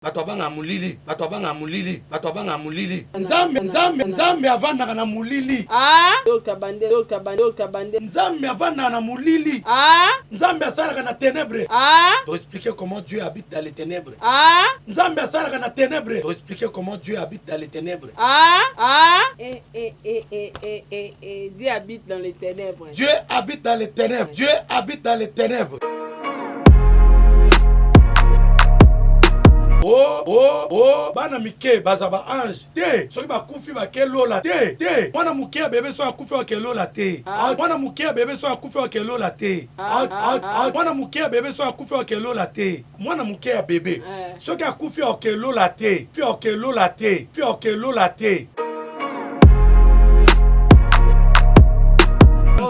batwabanga mulili, batwabanga mulili, batwabanga mulili. Nzambe avanda na mulili. Nzambe avanda na mulili. Nzambe asala na ténèbres. Pour expliquer comment Dieu habite dans les ténèbres. Nzambe asala na ténèbres. Pour expliquer comment Dieu habite dans les ténèbres. Dieu habite dans les ténèbres. Dieu habite dans les ténèbres. Dieu habite dans les ténèbres. Oh, bana mike bazaba ange te soki bakufi bakelola te mwana muke bebe so akufi bakelola te mwana muke bebe so akufi bakelola te mwana muke bebe so akufi bakelola te mwana muke ya bebe soki akufi bakelola te fi bakelola te fi bakelola te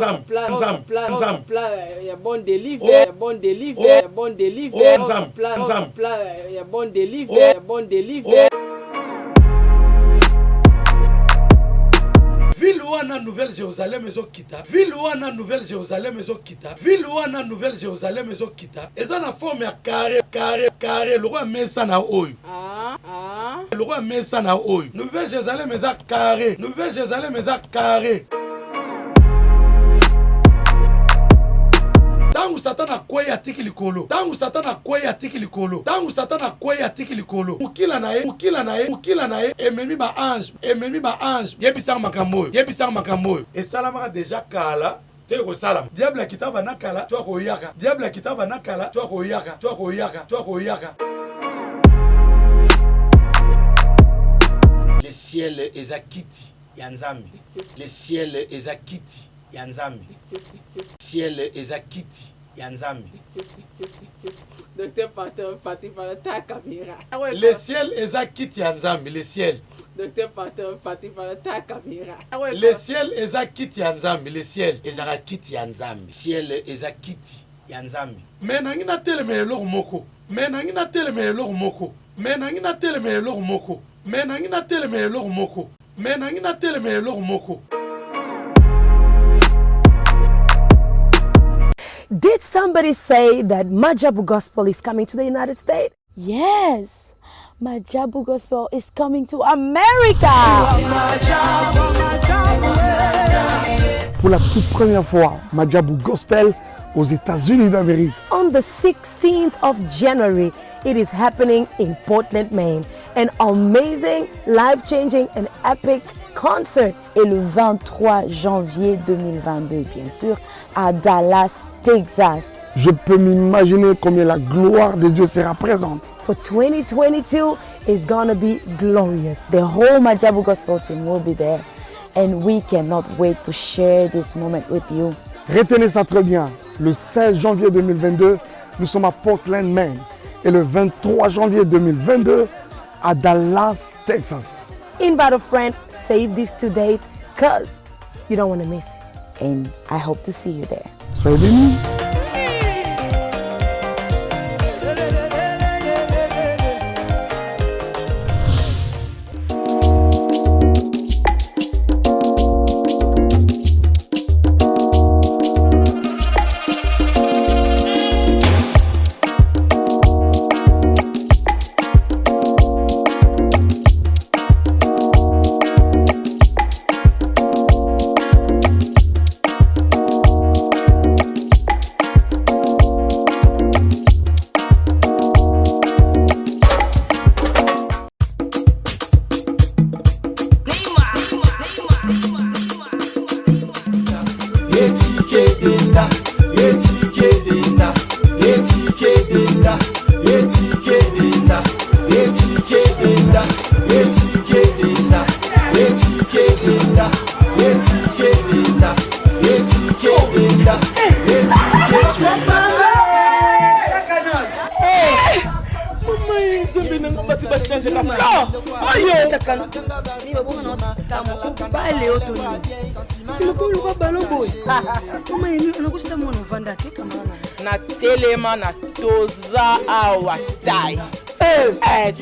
Il y a bon délivre, il y a bon délivre, il y a bon délivre, il y a bon délivre, il y a bon délivre. Ville wana Nouvelle Jérusalem ezokita. Ville wana Nouvelle Jérusalem ezokita. Ville wana Nouvelle Jérusalem ezokita. Eza na forme ya carré. Le roi mesa na oyo. Le roi mesa na oyo. Nouvelle Jérusalem eza carré. Nouvelle Jérusalem eza carré. Tangu satana kweye atiki likolo. Tangu satana kweye atiki likolo. Tangu satana kweye atiki likolo. Mukila na ye. Ememi ba ange. Yebisa makambo. Et salama déjà kala. Teko salam. Diable kitaba na kala. Toi ko yaka. Diable kitaba na kala. Toi ko yaka. Le ciel est akiti yanzambi. Le ciel est akiti yanzambi. Ciel est akiti yanzambi. Docteur Paté par ta caméra. Le ciel est akiti yanzambi. Le ciel. Docteur Paté par ta caméra. Le ciel est akiti yanzambi. Le ciel est akiti yanzambi. Ciel est akiti yanzambi. Mais nangina telemele lo moko. Mais nangina telemele lo moko. Mais nangina telemele lo moko. Mais nangina telemele lo moko. Mais nangina telemele lo moko. Did somebody say that Majabu Gospel is coming to the United States? Yes, Majabu Gospel is coming to America. Pour la toute première fois, Majabu Gospel aux États-Unis d'Amérique. On the 16th of January, it is happening in Portland, Maine. An amazing, life-changing and epic concert. Et le 23 janvier 2022, bien sûr, à Dallas, Texas. Je peux m'imaginer combien la gloire de Dieu sera présente. For 2022, it's gonna be glorious. The whole Majabu Gospel team will be there. And we cannot wait to share this moment with you. Retenez ça très bien. Le 16 janvier 2022, nous sommes à Portland, Maine. Et le 23 janvier 2022, à Dallas, Texas. Invite a friend, save these 2 dates, because you don't want to miss it. And I hope to see you there. Soyez bénis. Na telema na toza awa tai.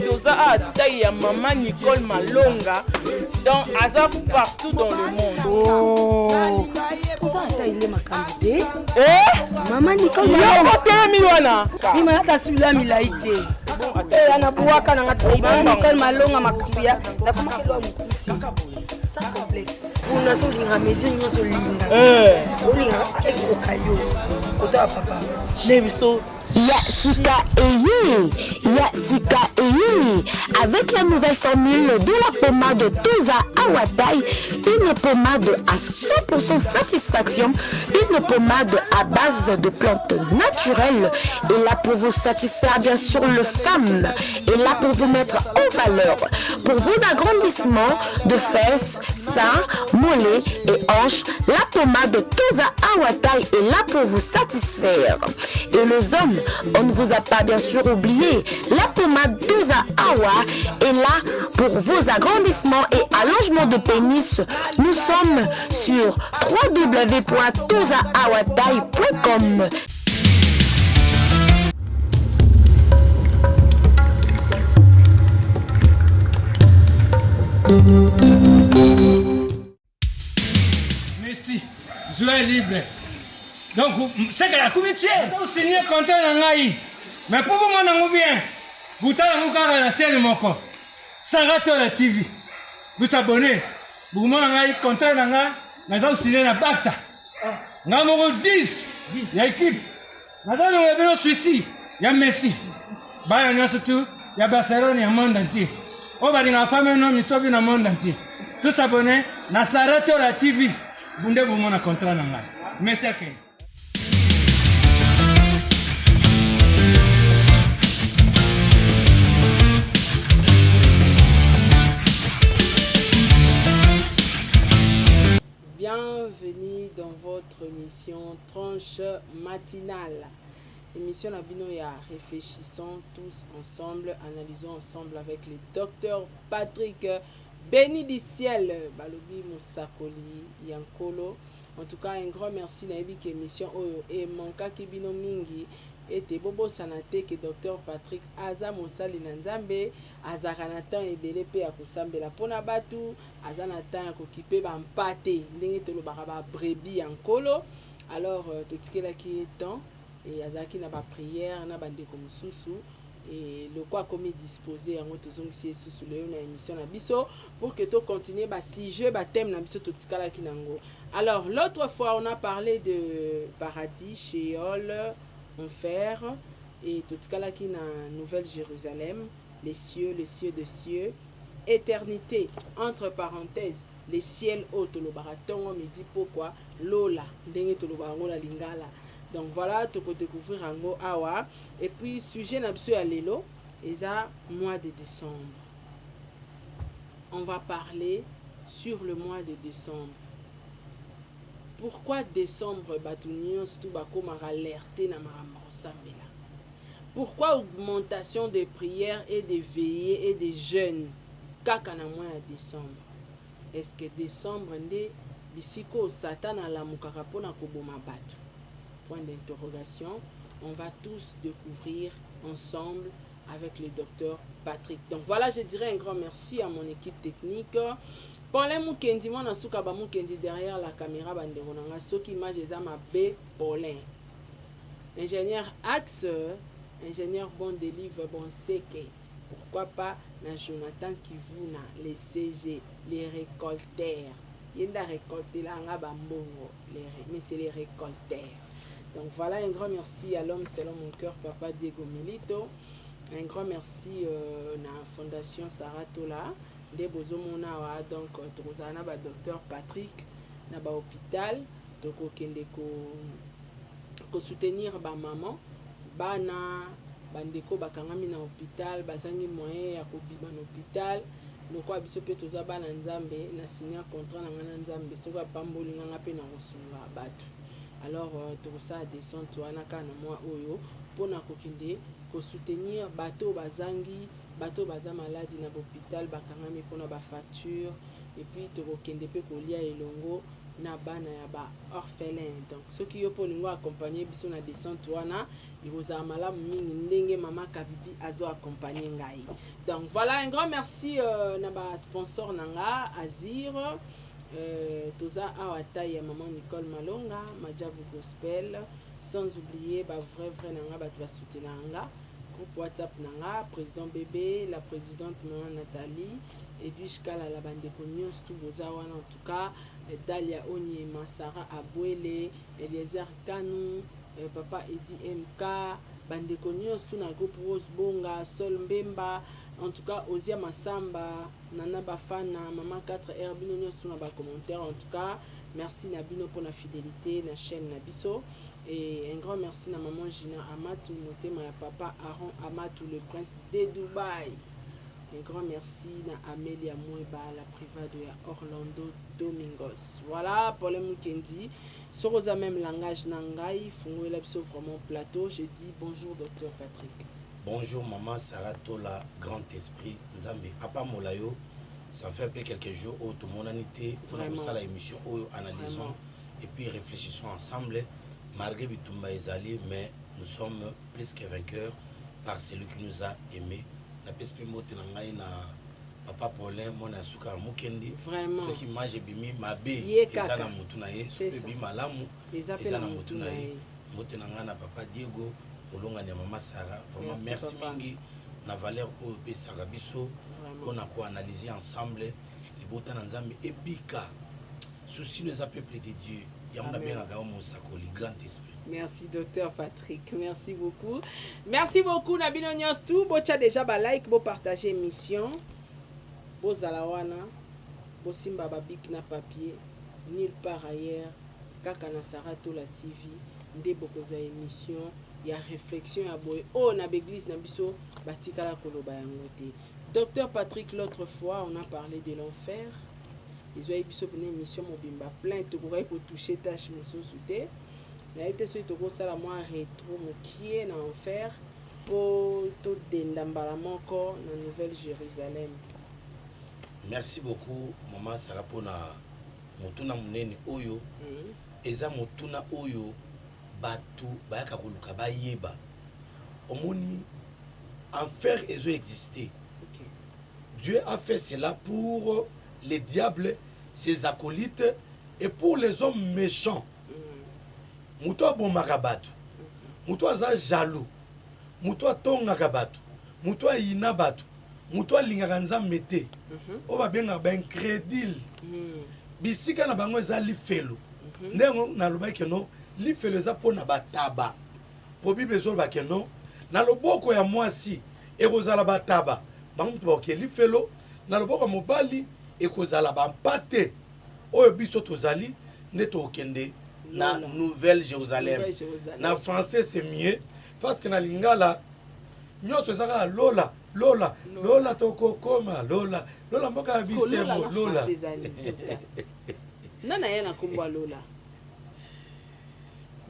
Toza awa tai ya maman Nicole Malonga. Donc Aza partout dans le monde. Oh. Toza awa tai le makambe. Maman Nicole Malonga. Yoko telemi wana. Ima hata sula milaite. anabuwaka na Nicole Malonga makumbia na kuma kelo mukusi ça complexe una solinga mezi nyoso linga solinga ekokayo kota papa Nebiso Yasika Eye. Avec la nouvelle formule de la pommade Toza Awatai, une pommade à 100% satisfaction, une pommade à base de plantes naturelles, et là pour vous satisfaire bien sûr le femme, et là pour vous mettre en valeur, pour vos agrandissements de fesses, seins, mollets et hanches, la pommade Toza Awatai est là pour vous satisfaire. Et les hommes, on ne vous a pas bien sûr oublié, la pommade Toza Awa est là pour vos agrandissements et allongements de pénis. Nous sommes sur www.tozaawatai.com. Merci, joie libre. Donc, c'est que la comité, vous signez contrat dans l'Aïe. Mais pour vous, mon bien, vous avez la chaîne Moko. Sarah Tola TV. Vous abonnez. Vous avez contrat dans l'Aïe. Nous avons signé la Barça. Nous avons 10. Il y a équipe. Nous avons Suisse. Il y a Messi. Il y a surtout, il y a Barcelone, il y a le monde entier. On va dire la famille, non, mais dans le monde entier. Tous abonnés. Nous Sarah Tola TV. Vous avez un contrat dans l'Aïe. Merci à vous. Bienvenue dans votre émission Tranche matinale. Émission Nabino ya réfléchissons tous ensemble, analysons ensemble avec le docteur Patrick Béni du ciel, Balobi Moussakoli Yankolo. En tout cas, un grand merci na cette émission Oyo et manka kibino mingi et bobo sanate que docteur Patrick Aza Monsali Nanzambe Azaranatan et Belepe à Kusambela Pona Batu Azanatan Kokipe Bampate Ndenge Tolo Baraba Brebi Yankolo. Alors, tout ce qui est temps et Azaki n'a pas prière, n'a pas de Komususu. Et le quoi comme disposé en autre zone si sous le émission na biso pour que tu continues bah si je bah thème na biso tout kala kinango. Alors l'autre fois on a parlé de paradis, Sheol, enfer et tout kala qui na Nouvelle Jérusalem, les cieux des cieux, éternité entre parenthèses, les ciels haut le baraton me dit pourquoi lola ndenge to le barola lingala. Donc voilà, tu peux découvrir Ango Awa. Et puis, sujet n'absolu à l'élo, et ça, mois de décembre. On va parler sur le mois de décembre. Pourquoi décembre, Batunion, tout bako m'a alerté na Maramosambela? Pourquoi augmentation des prières et des veillées et des jeûnes? Kakana mois à décembre. Est-ce que décembre, ndé, bisiko Satan a la mukarapona koboma batu? Point d'interrogation, on va tous découvrir ensemble avec le docteur Patrick. Donc voilà, je dirais un grand merci à mon équipe technique. Paulin Mukendi, moi, Nasuka Mukendi derrière la caméra, Banderonanga, ce qui m'a déjà ma B. Paulin. Ingénieur Axe, ingénieur Bon Délivre, Bon Seke. Pourquoi pas, na Jonathan Kivuna, les CG, les récolteurs. Il y a des récoltés là, mais c'est les récolteurs. Donc voilà, un grand merci à l'homme selon mon cœur, Papa Diego Milito. Un grand merci à la Fondation Sarah Tola. Donc, Trozana, docteur Patrick, na ba hôpital. Donc, ko soutenir ba maman, bana, bandeko bakangami na hôpital, bazangi moyen ya ko biba na hôpital. Donc, abiso pe toza ba na Nzambe, na signer contrat na ngana Nzambe, soko pamboli nganga pe na kosunga batu. Alors, tout ça descend toi na kana moi oyo pour na kokinde ko soutenir bateau bazangi bateau baza maladie na hôpital bakangami pona ba facture et puis to kokende pe kolia elongo na bana ya ba orphelin. Donc ceux qui yo polingo accompagner biso na descente wana iboza malamu mingi ndenge mama Kabibi azo accompagner ngai. Donc voilà, un grand merci na ba sponsor nanga Azir. Toza Awatai ya maman Nicole Malonga, Majabu Gospel, sans oublier ba vrai nanga ba soutenanga groupe WhatsApp nanga président bébé la présidente maman Nathalie Edwige Kala la bande nyonso tout bozawana en tout cas Dalia Onyema Sarah Abwele Eliezer Kanu papa Edi MK bande nyonso tout na groupe Rose Bonga Sol Mbemba en tout cas Ozia Masamba Nana Bafana maman 4R bino nyonso tout na ba commentaire en tout cas merci Nabino pour la fidélité la chaîne Nabiso. Et un grand merci à maman Gina Amatou, motema ya papa Aaron Amatou, le prince de Dubaï. Un grand merci à Amélia Moueba, la private de Orlando Domingos. Voilà pour le Mukendi. Sur le même langage Nangai, Fungwe Lepso vraiment plateau. J'ai dit bonjour docteur Patrick. Bonjour maman Sarah Tola, grand esprit Nzambe. Apa Molayo, ça fait un peu quelques jours où tout le monde a été pour la émission où analysons et puis réfléchissons ensemble. Malgré Bitumba Ezali, mais nous sommes plus que vainqueurs par celui qui nous a aimés. La PSP Motenangaï na Papa Paulin, mon asuka Mukendi. Vraiment. Ceux qui mangent bimi mabe, ezana mutunaye, ceux qui bimi malamu, ezana mutunaye. Motenanga na Papa Diego, Olonga na Maman Sarah. Vraiment merci mingi na valeur OEP Sarabiso. On a quoi analyser ensemble les boutons ensemble et bika. Souci nous a peuplé de Dieu. Grand esprit. Merci docteur Patrick, merci beaucoup. Merci beaucoup Nabino Nyostou. Bocha déjà ba like, bo partager émission. Bo zalawana, bo simba babik na papier, nulle part ailleurs. Kaka na Sarato la TV, nde boko za émission, ya réflexion ya boy. Oh na l'église na biso batika la koloba yango te. Docteur Patrick l'autre fois, on a parlé de l'enfer. Ils ont eu une émission mobimba plainte pour toucher tâche mais sous-souté. Il a été sur le sala moi rétro qui est en enfer pour tout d'endambalement encore dans Nouvelle Jérusalem. Merci beaucoup maman Sarah pour na motuna munene oyo eza motuna oyo batu bayaka koluka bayeba omoni enfer ezo exister. Dieu a fait cela pour les diables, ses acolytes, et pour les hommes méchants. Moutoua bon marabatu, moutoua za jaloux, moutoua tongakabatu, moutoua inabatu, moutoua lingaranza mete, oba benga ben crédile. Bisika na bango za lifelo. Ndengo na loba keno lifelo za pona bataba. Po Bible zo ba keno na loboko ya mwasi ekozala bataba. Bango to ke lifelo na loboko mobali ekozala bampate oyo biso tozali neto okende na Nouvelle Jérusalem. Na français c'est mieux parce que na lingala nyoso ezaka lola lola lola tokokoma lola lola mboka bisemo lola nana yana kumbwa lola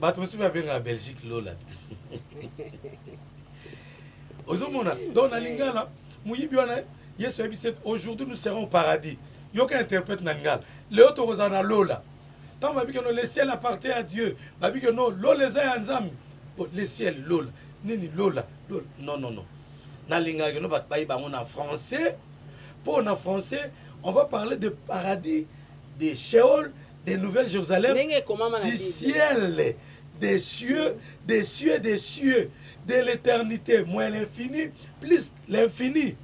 bato musu ba benga Belgique lola ozomona donc na lingala muyibi wana Yesu ebise aujourd'hui nous serons au paradis. Yoka interprète nangal. Le autre rozana lola. Tant babi que le ciel appartient à Dieu. Babi que non lola za nzambi. Le ciel lola. Nini lola lola. Non non non. Na linga que no ba ba en français. Pour en français, on va parler de paradis, de Sheol, de Nouvelle Jérusalem, du ciel, des cieux, des cieux, des cieux, de l'éternité, moins l'infini, plus l'infini.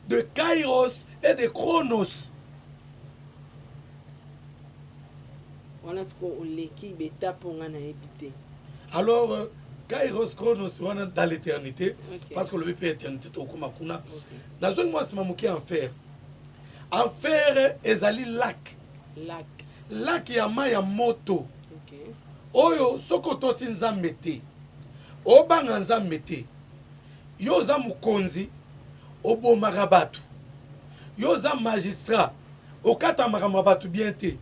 De Kairos et de Chronos. Alors, Kairos, Chronos, on est dans l'éternité. Parce que le BP éternité, au Kumakuna. Dans une mois, c'est mamouki enfer. Enfer, ezali lac. Lac. Lac yama ya moto. Oyo, sokoto sinza mete. Obanga nza mete. Yoza mukonzi. Obo marabatu. Yoza magistrat. Okata marabatu bien te.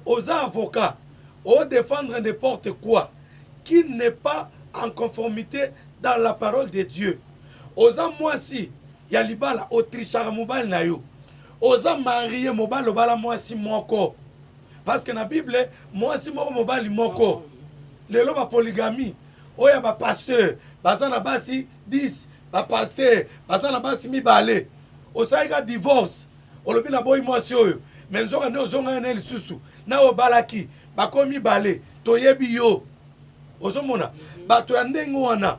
Oza avocat. O défendre n'importe quoi. Qui n'est pas en conformité dans la parole de Dieu. Oza mwasi. Yalibala. Otrichara mobile na yo. Oza marié mobile obala mwasi moko. Parce que na Bible, mwasi moko mobile moko. Lelo ba polygamie. Oya ba pasteur. Bazana basi 10. Ba pasteur, bazana basi mibale. Osaika divorce. Olobi na boy mwasi oyo. Menzoka ne ozonga na lisusu. Na obalaki, bakomi bale, toyebi yo. Ozomona, bato ya ndenge wana.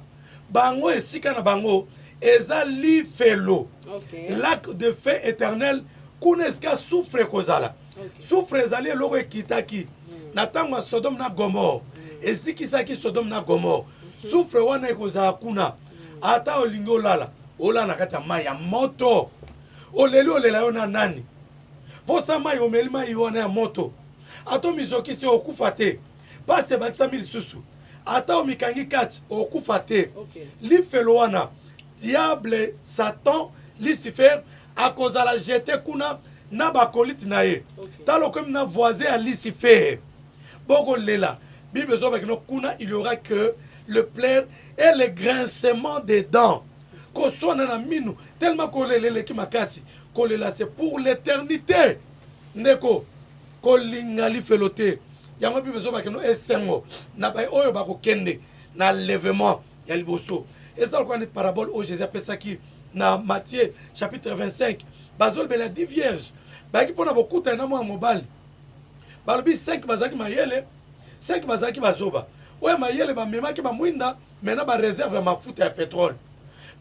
Bango esika na bango, eza lifelo Okay. lac de feu éternel kuna esika souffre kozala souffre ezali eloko ekitaki na ntango ya sodome na gomore esikisaki sodome na gomore souffre wana ekozala kuna ata olingi olala na kati ya mai ya moto oleli olela yo na nani mposa mai omeli mai wana ya moto ata omizokisi okufa te pasi ebakisami lisusu ata omikangi kati okufa te lifelo wana diable satan lucifer akozala jete kuna na bakoliti na ye talo komi na voisin ya lucifer bokolela bible ezobaki no kuna il y aura que le pleur et le grincement des dents koswana na minu tellement kolela eleki makasi kolela c'est pour l'éternité ndeko kolinga lifelo te yango bible ezobaki no esengo na bai oyo bakokende na lèvement ya liboso eza lokola neti parabole oyo jésus apesaki na Matthieu chapitre 25 bazolobela 10 vierges bayaki mpona bokutana na mwana mobali balobi 5 bazalaki mayele 5 bazalaki bazoba oyo mayele bamemaki bamwinda mena bareserve ya mafuta ya pétrole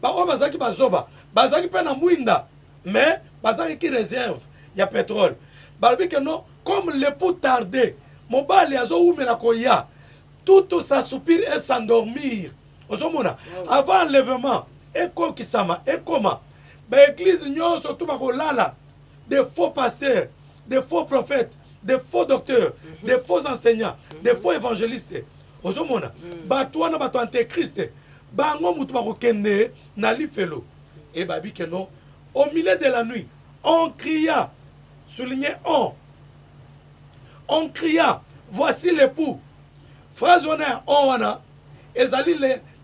baoyo bazalaki bazoba bazalaki mpe na mwinda mais bazalaki réserve ya pétrole balobi ke non comme l'époux tardé mobali azowumela koya tout s'assoupir et s'endormir ozomona avant enlèvement ekokisama ekoma baeglise nyonso tu bakolala des faux pasteurs des faux prophètes des faux docteurs des faux enseignants des faux évangélistes ozomona bato wana bato antéchrist bango mutu bakokende na lifelo et babi ke non au milieu de la nuit on cria souligné on cria voici l'époux phrase wana on wana ezali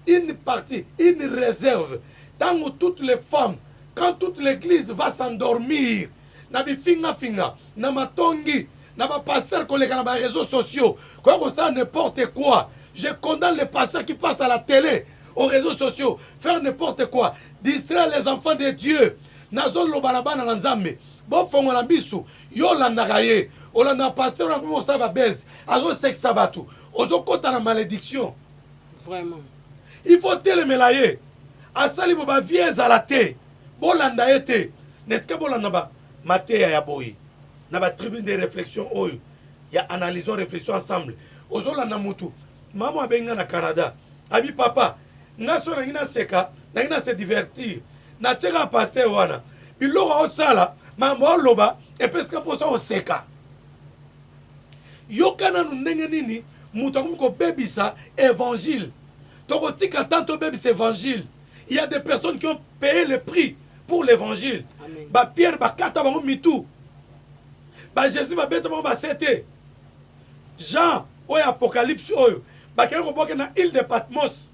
une partie, une réserve. Tant où toutes les femmes, quand toute l'église va s'endormir, na bifinga finga, na matongi, na ba pasteur collègue na ba réseaux sociaux, quoi ça n'importe quoi. Je condamne les pasteurs qui passent à la télé, aux réseaux sociaux, faire n'importe quoi, distraire les enfants de Dieu. Nazo lo balabana na nzambe. Bo fongo la bisu, yo la nagaye, o la na pasteur na ko sa ba beze, azo sexa batu, ozo kota na malédiction. Vraiment. Il faut telemela ye asali bo ba vie ezala te bolanda ye te n'est-ce que bolanda ba mateya ya boyi na ba tribune de réflexion oyo ya analysons réflexion ensemble ozolanda mutu mama abenga na Canada abi papa ngaso na ngina seka na ngina se divertir na tsheka pasteur wana biloko osala mambo oloba epeska posa oseka yokana nu ndenge nini mutu akomiko bebisa évangile. Donc, tant cet évangile, il y a des personnes qui ont payé le prix pour l'évangile. Bah Pierre, bah Kata, bah Mitou. Bah Jésus, bah Bête, bah C'était. Jean, ouais Apocalypse, bah qui est na île de Patmos.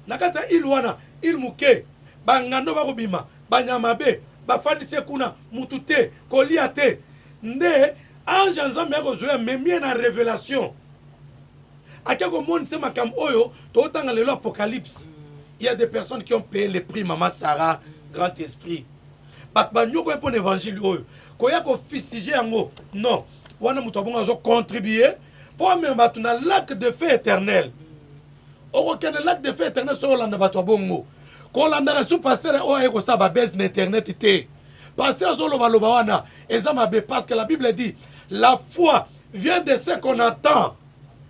Nakata île wana, île Mouké. Bah Ngano bah Robima, bah Nyamabe, bah Fanise Kuna, Mutute, Koliate. Nde, ange ensemble, mais bien en révélation. À quel moment c'est ma cam oyo, autant dans l'Apocalypse, il y a des personnes qui ont payé le prix, Maman Sarah, Grand Esprit. Batbanyo ko un évangile oyo, koya ko fistiger yango. Non, wana mutu abonga zo contribuer pour même batu na lac de feu éternel. Oko ken lac de feu éternel so landa batu abongo. Ko landa sous pasteur o eko sa ba base na internet té. Pasteur zo loba loba wana, ezama be parce que la Bible dit la foi vient de ce qu'on entend.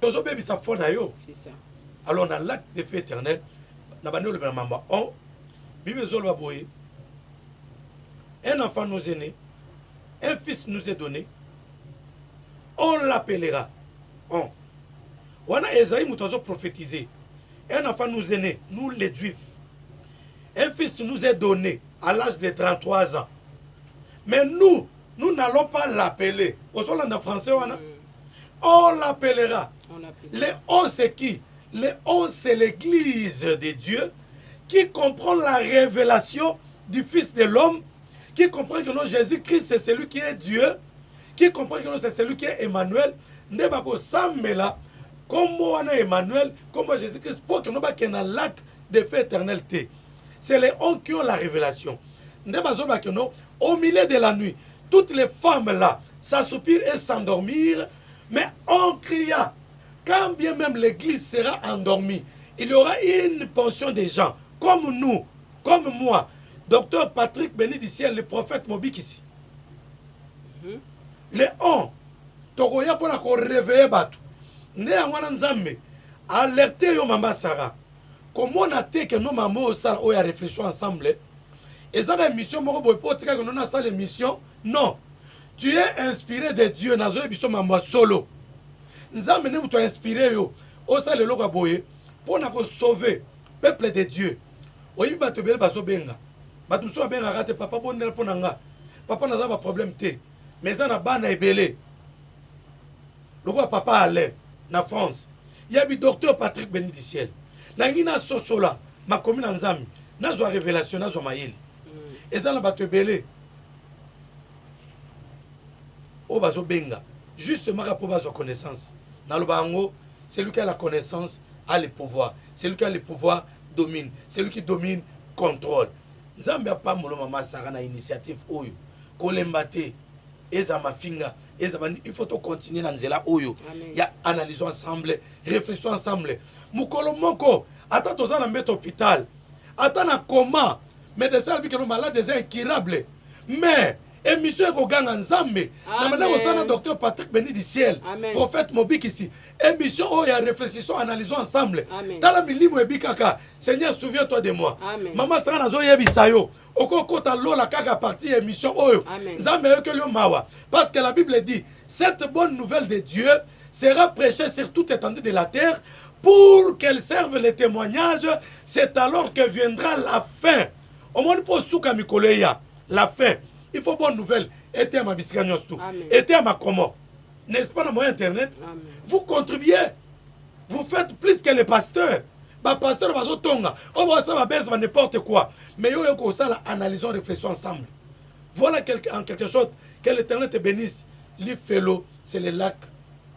C'est ça. Alors, on a l'acte de feu éternel. Un enfant nous est né, un fils nous est donné, on l'appellera. On a Esaïe Moutazo prophétisé. Un enfant nous est né, nous les Juifs. Un fils nous est donné à l'âge de 33 ans. Mais nous n'allons pas l'appeler. En français, on l'appellera. Les 11 c'est qui? Les 11 c'est l'église de Dieu qui comprend la révélation du Fils de l'homme, qui comprend que non, Jésus-Christ c'est celui qui est Dieu, qui comprend que non, c'est celui qui est Emmanuel. Nebako Samela, comme moi Emmanuel, comme moi Jésus-Christ, pour que nous pas qu'il y ait un lac de feu éternalité. C'est les 11 qui ont la révélation. Au milieu de la nuit, toutes les femmes là s'assoupirent et s'endormirent, mais on cria. Quand bien même l'église sera endormie, il y aura une pension des gens, comme nous, comme moi, docteur Patrick Bénédiciel, le prophète Mobikisi. Le 1, tokoya pona ko réveiller batu. Ne angwana nzambe alerter yo mama Sarah. Comment on a été que nos mamans au ya réfléchir ensemble. Et ça la mission moko boy potika que nous na ça l'émission. Non. Tu es inspiré de Dieu nazo biso mama solo. Nzambe ne muto inspiré yo. O ça le loka boye pour na ko sauver peuple de Dieu. Oyi bato bele bazo benga. Bato so benga rate papa bonela pona nga. Papa naza ba problème te. Mais ça na bana ebele. Loko papa allait na France. Il y a le docteur Patrick Bénédiciel. Nangina sosola ma commune nzambi nazo révélation nazo mayeli. Eza na bato ebele. O bazo benga. Justement pour bazo connaissance. Na lobango, celui qui a la connaissance a le pouvoir. Celui qui a le pouvoir domine. Celui qui domine contrôle. Nzambi a pas molo mama Sarah na initiative oyo. Kolembate eza mafinga. Il faut continuer dans nzela oyo. Ya analysons ensemble, réfléchissons ensemble. Mukolo moko ata toza na mbete hôpital. Ata na coma, médecin albike no malade est incurable. Mais émission ko ganga nzambe. Na mana ko sana docteur Patrick Bénédiciel, prophète Mobikisi. Émission oyo réfléchissons, analysons ensemble. Tala milimo ebikaka. Seigneur, souviens-toi de moi. Maman sana zo yebisa yo. Oko kota lola kaka partie émission oyo. Nzambe yo le mawa. Parce que la Bible dit, cette bonne nouvelle de Dieu sera prêchée sur toute étendue de la terre pour qu'elle serve les témoignages. C'est alors que viendra la fin. Au moins pour souka mikoleya, la fin. Il faut bonne nouvelle. Et à ma biscagnos tout. Et à ma comment. N'est-ce pas dans mon internet? Vous contribuez. Vous faites plus que les pasteurs. Bah pasteur va tonga. On va ça va baisser n'importe quoi. Mais yo yo ça la analysons, réfléchissons ensemble. Voilà en quelque chose que l'Éternel te bénisse. L'Ifelo, c'est le lac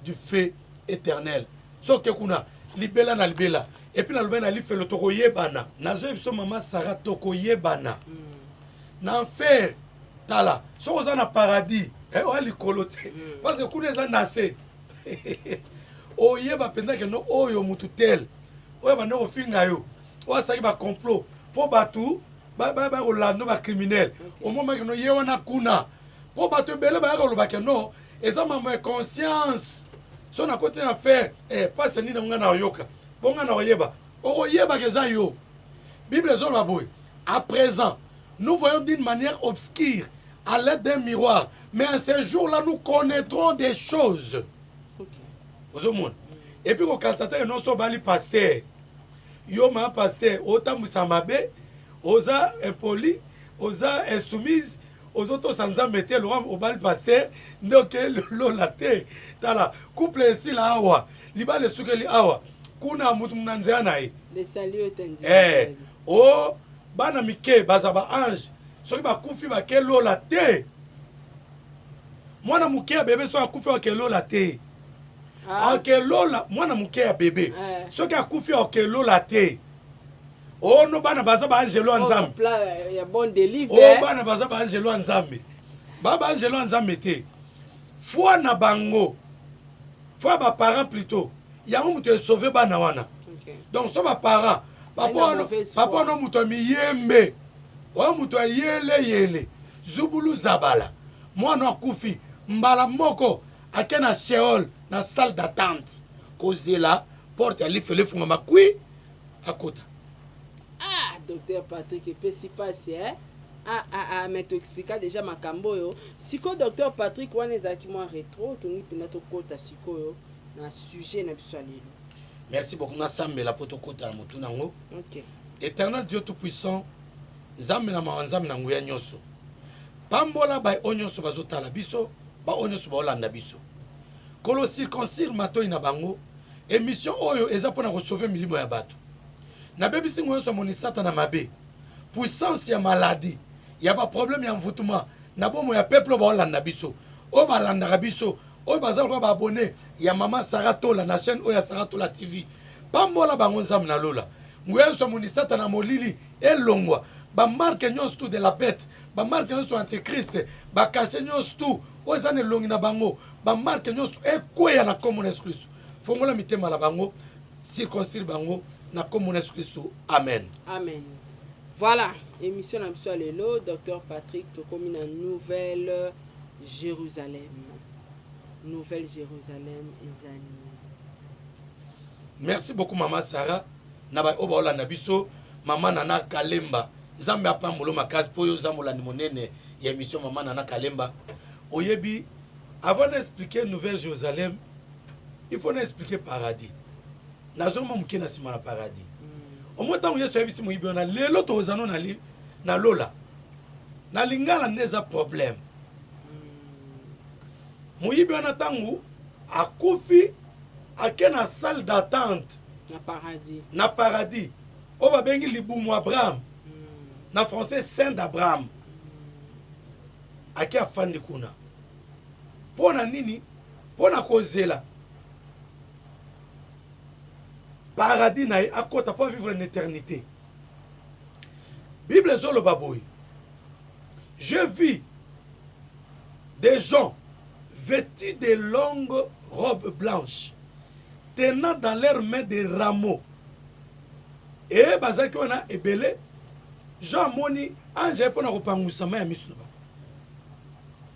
du feu éternel. So que kuna libela na libela. Et puis na libela l'Ifelo tokoye bana. Nazo ebiso mama Sarah tokoye bana. Na enfer tala. So oza na paradis. O alikolote. Parce que kuna eza nase. Oyeba penza que no oyo mutu tel. Oyo bana ofinga yo. O asaki ba complot po batu ba rolando ba criminel. Au moment que no yewana kuna. Po batu bele ba roloba que no. Eza mama conscience. So na côté na faire pas ni nga na yoka. Bonga na oyeba. Oyeba que za yo. Bible zo ba boy. À présent, nous voyons d'une manière obscure à l'aide d'un miroir. Mais en ce jour-là, nous connaîtrons des choses. Et puis, quand on a non seulement pasteur, yo ma pasteur, autant musamabe, osa impoli, osa insoumise, aux autres sans en mettre le au bal pasteur, donc le latte, tala, couple ici la awa, liba le soukeli awa, kuna mutumunanzanae. Le salut est indiqué. Oh, bana mike, bazaba ange, soki ba kufi ba ke lo latte. Mwana muke bébé so akufi ba ke lo latte. Ok lola mwana muke ya bébé soki akufi ok lola te oh no bana baza ba angelo nzambe ya bon délivre oh bana baza ba angelo nzambe baba angelo nzambe te foi na bango foi ba parents plutôt ya mutu sauver bana wana donc so ba parents papa no mutu miyembe o mutu yele zubulu zabala mwana akufi mbala moko akena Sheol na salle d'attente cause là porte ali fele funga makui akota. Ah docteur Patrick et si passe hein mais tu expliques déjà makambo yo siko docteur Patrick wana ezaki moi rétro tongi pina to kota siko yo na sujet na biso alelo. Merci beaucoup na sambe la poto kota na mutu nango. OK. Éternel Dieu tout puissant nzambe na manzambe na nguya nyoso. Pambola ba onyoso bazotala biso ba onyoso ba olanda biso. Kolo circoncire mato ina bango émission oyo eza pona ko sauver milimo ya bato na bebisi ngoyo so monisata na mabe puissance ya maladie ya ba problème ya mvutuma na bomo ya peuple ba olanda biso o ba landa biso o bazal ko ba abonné ya mama Sarah Tola na chaîne oyo ya Sarah Tola TV pambola bango nzam na lola ngoyo so monisata na molili elongwa ba marque nyos tout de la bête ba marque nyos antéchrist ba caché nyos tout o ezane longi na bango ba marque nyos ekweya na komona Yesu Kristo fongola mitema la bango circoncire bango na komona Yesu Kristo amen amen. Voilà, émission na biso lelo, Dr Patrick tokomi na Nouvelle-Jérusalem. Nouvelle-Jérusalem ezali. Merci beaucoup Maman Sarah. Naba oba na biso Maman Nana Kalemba. Zambe apambulo makasi po yo zamola ni monene ya émission Maman Nana Kalemba. Oyebi, avant d'expliquer Nouvelle-Jérusalem, il faut expliquer paradis. Nazoma muke na sima na paradis. Au moins tant yesu yebisi moyibi na lelo tozano na lola. Na lingala neza problème. Moyibi na tangu akufi akena salle d'attente na paradis. O ba bengi libumu Abraham. Na français Saint d'Abraham. Aki afandi kuna. Pona nini? Pona kozela. Paradis na akota pas vivre une éternité. Bible zolo baboy. Je vis des gens vêtus de longues robes blanches, tenant dans leurs mains des rameaux. Et bazaki wana ebele Jean moni ange pona kopangusa ma ya misu.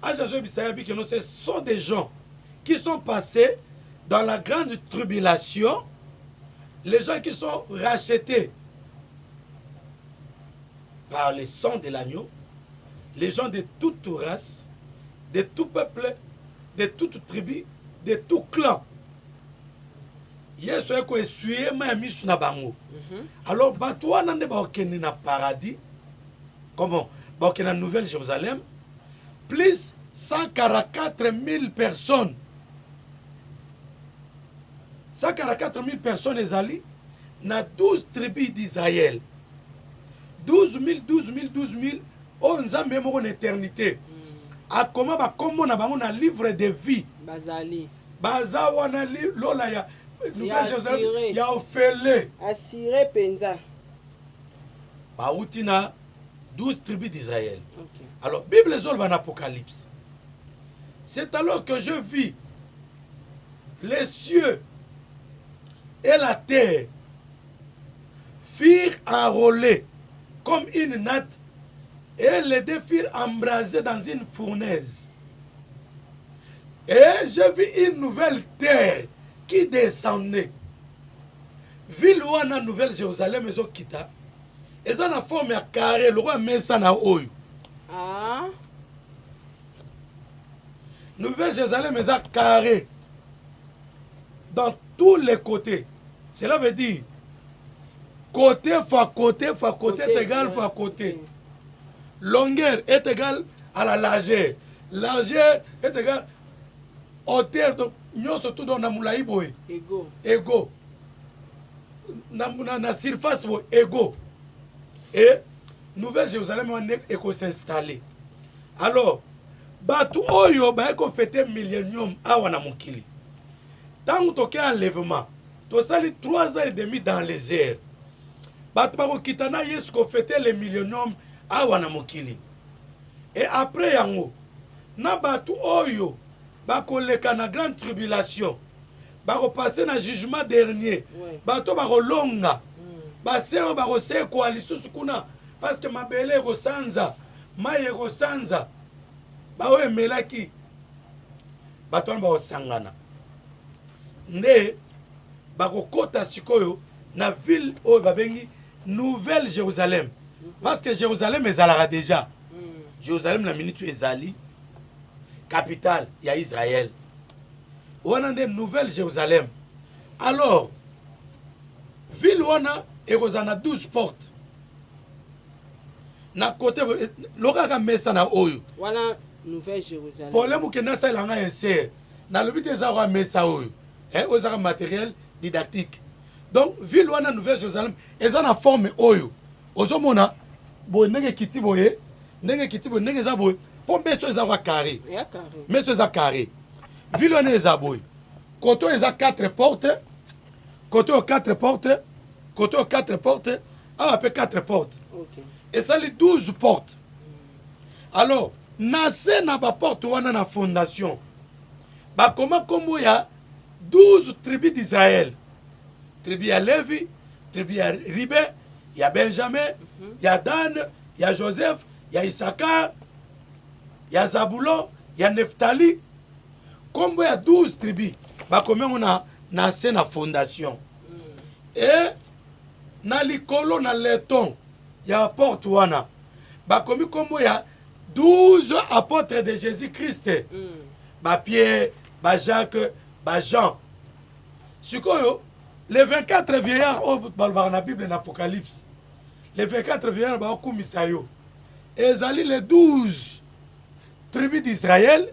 Ange zo bisaya bi que ce sont des gens qui sont passés dans la grande tribulation. Les gens qui sont rachetés par le sang de l'agneau, les gens de toute race, de tout peuple, de toute tribu, de tout clan. Yesu eko essuyer ma misu na bango. Alors batwa nande ba okende na paradis. Comment? Ba okende na Nouvelle-Jérusalem. Plus 144 000 personnes. 144 000 personnes ezali na 12 tribus d'Israël. 12 000, 12 000, 12 000. On nzambe moko na éternité. A comment ba kombo na bango na livre de vie. Bazali. Baza wana lola ya Nouvelle-Jérusalem ya ofele. Assuré penza. Ba utina 12 tribus d'Israël. Okay. Alors Bible zol en Apocalypse. C'est alors que je vis les cieux et la terre firent enrôler comme une natte et les deux firent embraser dans une fournaise. Et je vis une nouvelle terre qui descendait. Ville où on a Nouvelle-Jérusalem et Okita. Et ça a forme à carré, le roi met ça na oyo. Ah. Nouvelle-Jérusalem est carré. Dans tous les côtés. Cela veut dire côté fois côté fois côté est égal fois côté. Longueur est égale à la largeur. Largeur est égale hauteur. Donc, nous sommes tous dans la moulaï boy. Égaux. Na surface boy égaux. Et Nouvelle-Jérusalem est s'installer. Alors, batu oyo ba ko fêter millénium awana mukili. Tant que enlèvement, tu sali 3 ans et demi dans les airs. Batparo kitana yes ko fêter les millénium awana mokili. Et après yango, na batu oyo bako leka na grande tribulation. Bako passer na jugement dernier. Bato bako longa. Basero bako se koalisu kuna parce que mabele ko sanza, maye ko sanza. Bawe melaki. Bato bako sangana. Nde bakokota sikoyo na ville oyo babengi Nouvelle-Jérusalem. Parce que Jérusalem ezalaka déjà. Jérusalem na minute ezali capitale ya Israël. Wana nde Nouvelle-Jérusalem. Alors ville wana ekozana 12 portes. Na côté lokaka mesa na oyo. Wana Nouvelle-Jérusalem. Problème ke na sala nga ese na lobite za kwa mesa oyo. Aux arts matériel didactique. Donc, ville wana Nouvelle-Jérusalem, ils ont la forme oyo. Ozomona, bo nenge kiti boye, nenge za boye, pour meso za carré. Meso za carré. Ville wana za boye. Côté ils ont 4 portes. Côté aux 4 portes. Côté aux 4 portes. Ah, peu 4 portes. OK. Et ça les 12 portes. Alors, nase na ba porte wana na fondation. Ba comment kombo ya 12 tribus d'Israël. Tribu à Lévi, tribu à Ribé, il y a Benjamin, il y a Dan, il y a Joseph, il y a Issachar, il y a Zabulon, il y a Nephtali. Comme il y a 12 tribus, comment on a lancé la fondation. Et dans l'école, dans le ton, il y a porte wana. Comme il y a 12 apôtres de Jésus-Christ. Pierre, Jacques, Jean. Les 24 vieillards dans la Bible, dans l'Apocalypse, les 24 vieillards, les 12 tribus d'Israël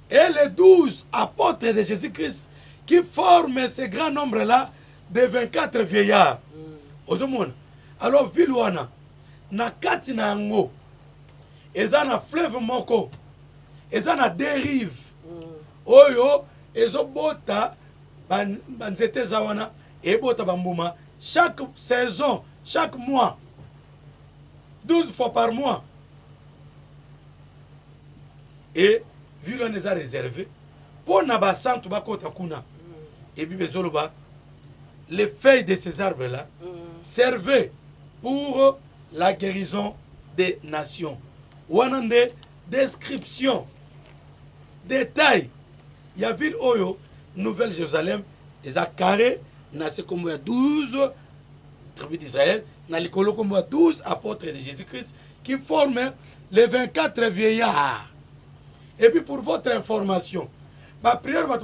et les 12 apôtres de Jésus-Christ qui forment ce grand nombre-là de 24 vieillards. Alors, Vilwana, na kati na ngo, eza na fleuve moko, eza na dérive. Oyo, ezo bota, banzete zawana, et bota bambuma, chaque saison, chaque mois, 12 fois par mois. Et, Vilwana eza réservé, pour naba santu bakota kuna, et puis bezoloba, les feuilles de ces arbres-là servaient pour la guérison des nations. Wanande description, détail. Il y a ville Oyo, Nouvelle-Jérusalem, les a carré, il y a 12 tribus d'Israël, il y a 12 apôtres de Jésus-Christ qui forment les 24 vieillards. Et puis pour votre information, ma prière va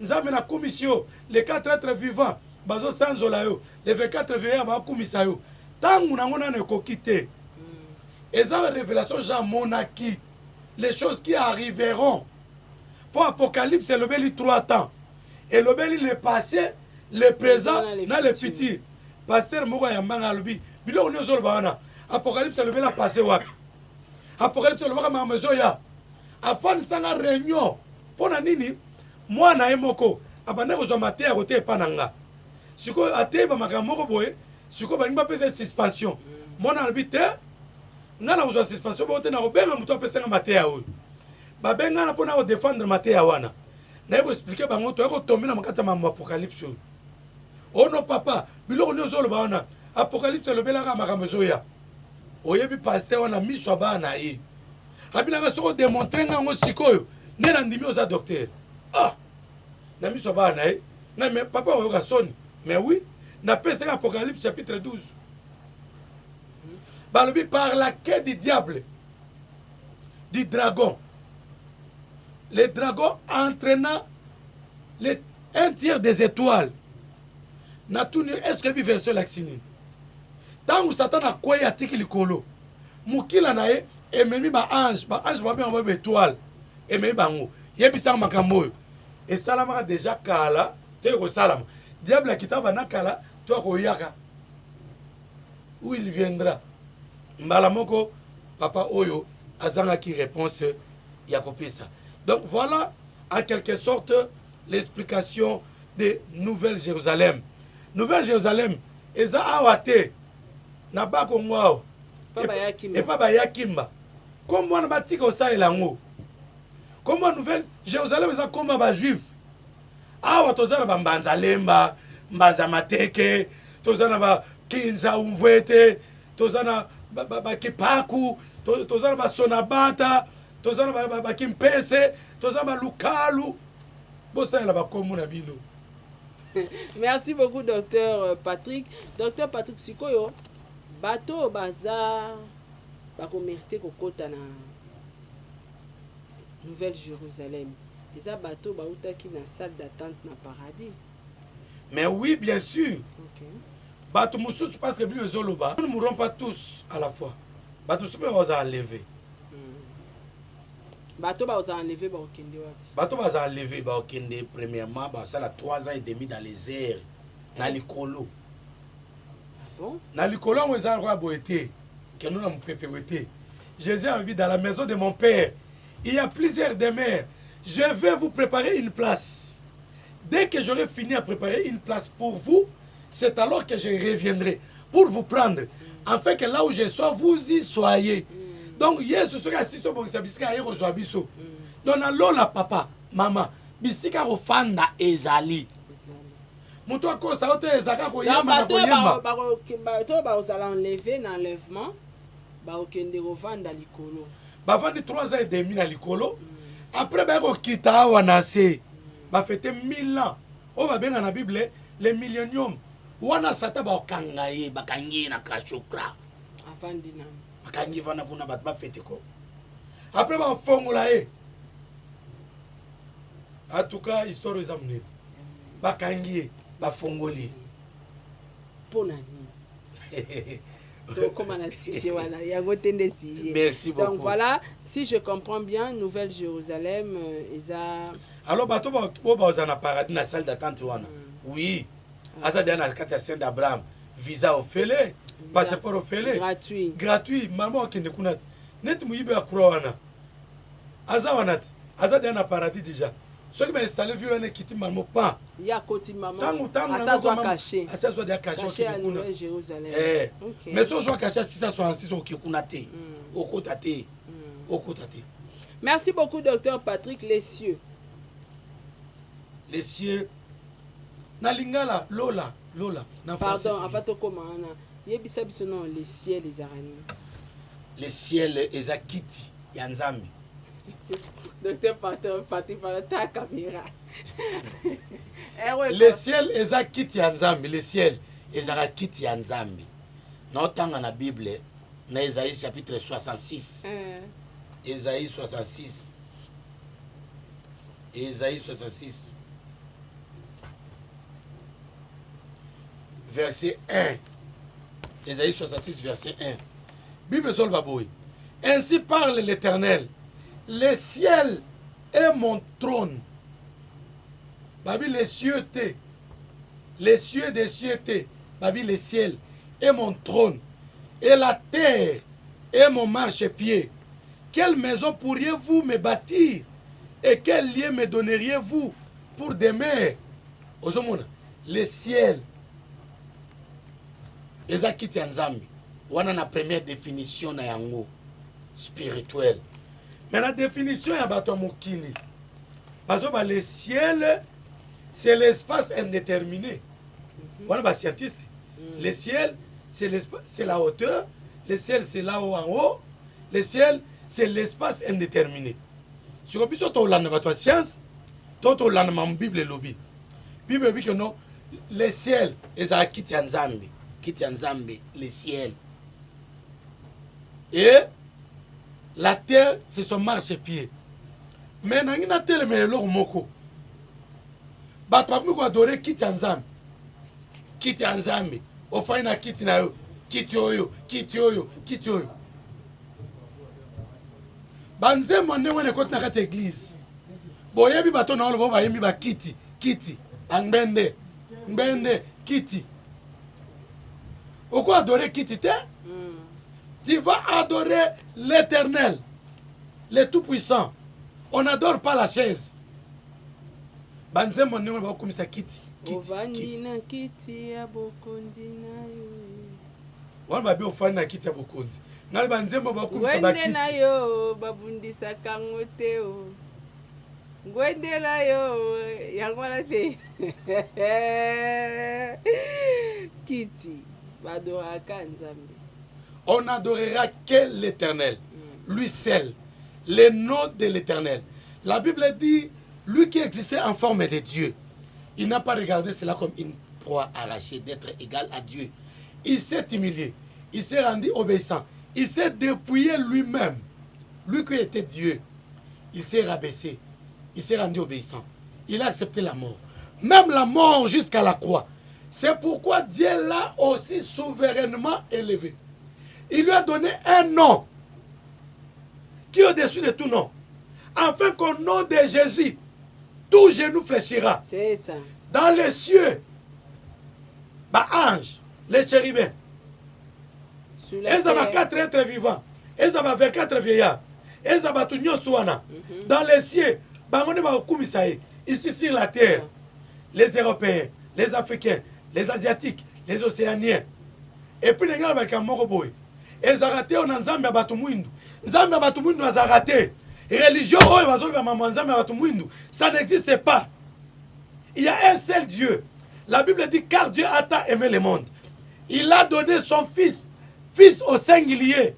nous avons la commission, les 4 êtres vivants, les 24 vieillards, tant que nous avons quitté, et ça, révélation, Jean Monaki, les choses qui arriveront. Pour Apocalypse, c'est le bel 3 temps. Et le bel le passé, le présent, dans le futur. Pasteur Moura Yambanga Alubi, Bilo Nyozol Bahana. Apocalypse, c'est le bel passé. Apocalypse, c'est le bel Mamezoya. Afin de s'en réunion, pour Nini, moi, na emoko, abandonné aux amateurs à côté Pananga. Si vous avez un boy, si vous avez une suspension, moi, n'habite ngana uzwa suspension bote na obenga mutu apesa matea oyo babenga na pona o défendre matea wana na yeko expliquer bango to yeko tomber na makata ma apocalypse oyo ono papa biloko nyozolo baona apocalypse lo belaka makambo zoya oyebi pasteur wana miso bana ye abina ka soko démontrer ngango sikoyo ne na ndimi oza docteur na miso bana ye na me papa oyo ka soni mais oui na pesa apocalypse chapitre 12. Balobi par la quête du diable, du dragon. Le dragon entraînant un tiers des étoiles. Est-ce que vous version l'axinine? Tant que Satan a quoi atiki likolo, mukila nae, et même ba ange va bien envoyer étoile, et même bango. Yebisa makambo. Et salama déjà kala, tu es au salam. Diable a quitté ba nakala, toi ko yaka. Où il viendra? Malamoko, papa Oyo, azanga qui réponse Yakopisa. Donc voilà, en quelque sorte, l'explication de Nouvelle-Jérusalem. Nouvelle-Jérusalem, eza awate, nabako ngwao, et pas bayakimba. Comment on a bâti comme ça et l'ango? Comment Nouvelle-Jérusalem, eza comme ba juif? Awa tozana ba mbanza lemba, mbanza mateke, tozana ba kinza umvwete, tozana ba kipaku, tozana ba sonabata, tozana ba kimpese, tozana ba lukalu. Bosa la ba komuna bino. Merci beaucoup docteur Patrick. Docteur Patrick Sikoyo, bateau bazar ba ko mériter kokota na Nouvelle-Jérusalem. Et ça bateau ba utaki na salle d'attente na paradis. Mais oui, bien sûr. OK. Bateau moussous parce que bien zoloba. Nous ne mourrons pas tous à la fois. Bateau super on va enlever. Bateau va enlever ba okende wapi? Bateau va enlever ba okende premièrement ba ça la 3 ans et demi dans les airs na likolo. Bon? Na likolo on za roi boete que nous na mpepe boete. Jésus a dit dans la maison de mon père, il y a plusieurs demeures. Je vais vous préparer une place. Dès que j'aurai fini à préparer une place pour vous, c'est alors que je reviendrai pour vous prendre. Afin que là où je sois, vous y soyez. Donc, Yesu sera assis sur mon sabisika et rejoint biso. Donc, là, papa, maman, bisika rofanda ezali. moto akosa ote ezaka koyamba na koyamba bato bazala enlevé na enlèvement bakokende kovanda likolo bavandi 3 ans et demi na likolo après bakokita awa na se bafete 1000 ans oyo babenga na bible le millénium wana sata bakanga ye bakangi na kashokra avandi na bakangi vana kuna bato bafete ko après bafongola ye en tout cas histoire eza monene bakangi ye bafongoli mpona nini tokoma na sujet wana yango te nde sujet. Merci beaucoup. Donc voilà, si je comprends bien, Nouvelle Jérusalem eza alors bato oyo baoza na paradis na salle d'attente wana oui aza deya na kati ya saint d'Abraham visa ofele passeport ofele gratuit mama okende kuna neti moyibi akura wana aza wana te aza deya na paradis déjà soki bainstalle vie wana ekiti mama pa ya koti mama asazwa deya caché à Nouvelle Jérusalem mais so ozwa caché 666 oke kuna te okota te. Merci beaucoup docteur Patrick Lessieux. Les cieux na lingala lola na français. Pardon, avant to komana yebisa biso non les ciels les araignées. Les ciels ezakiti ya nzambe. Docteur Patrick para ta caméra. Les ciels ezakiti ya nzambe, les ciels ezakiti ya nzambe. Na tanga na Bible na Isaïe chapitre 66. Isaïe 66. Isaïe 66. Verset 1. Isaïe 66, verset 1. Bible sol baboy. Ainsi parle l'Éternel. Le ciel est mon trône. Babi les cieux t'es. Les cieux des cieux t'es. Babi les ciels est mon trône. Et la terre est mon marchepied. Quelle maison pourriez-vous me bâtir? Et quel lieu me donneriez-vous pour demeurer? Les ciels. Ezakiti ya nzambi wana na première définition na yango spirituelle mais la définition ya bato mokili bazo ba le ciel c'est l'espace indéterminé wana ba scientiste le ciel c'est l'espace, c'est la hauteur, le ciel c'est là-haut en haut, le ciel c'est l'espace indéterminé sur biso to lana bato science to lana ma Bible lobi Bible lobi que non le ciel ezakiti ya nzambi Kiti Nzambe, le ciel. Et la terre, c'est son marchepied. Mais dans une terre, mais l'eau moko. Bah, tu peux adorer Kiti Nzambe. Kiti Nzambe. Au fin, na Kiti na yo. Kiti oyo, Kiti oyo, Kiti oyo. Banze mwande wene kote na kati église. Boyebi bato na olo ba yemi ba Kiti, Kiti, Angbende, Mbende, Kiti. Pourquoi adorer Kiti te? Tu vas adorer l'Éternel, le Tout-Puissant. On n'adore pas la chaise. Banze mon nom va comme ça Kiti. Kiti na Kiti ya bokonzi na yo. Wana babi ofani na Kiti ya bokonzi. Ngali banze mo ba comme ça ba Kiti. Ngwende na yo babundisa kangote o. Ngwende na yo yangwana te. Kiti. On n'adorera que l'Éternel, lui seul, le nom de l'Éternel. La Bible dit, lui qui existait en forme de Dieu, il n'a pas regardé cela comme une proie arrachée d'être égal à Dieu. Il s'est humilié, il s'est rendu obéissant, il s'est dépouillé lui-même. Lui qui était Dieu, il s'est rabaissé, il s'est rendu obéissant. Il a accepté la mort. Même la mort jusqu'à la croix. C'est pourquoi Dieu l'a aussi souverainement élevé. Il lui a donné un nom qui est au-dessus de tout nom. Afin qu'au nom de Jésus, tout genou fléchira. C'est ça. Dans les cieux, bah anges, les chérubins. Ils ont 4 êtres vivants. Ils ont 24 vieillards. Ils ont tout nyosuana. Dans les cieux, bah on est au Kumisaï. Ici sur la terre, les Européens, les Africains, les Asiatiques, les Océaniens. Et puis les gens avec un moroboy. Ils ont raté en Nzambe Batumwindu. Nzambe Batumwindu a raté. Religion, ça n'existe pas. Il y a un seul Dieu. La Bible dit, car Dieu a tant aimé le monde. Il a donné son fils, fils au singulier.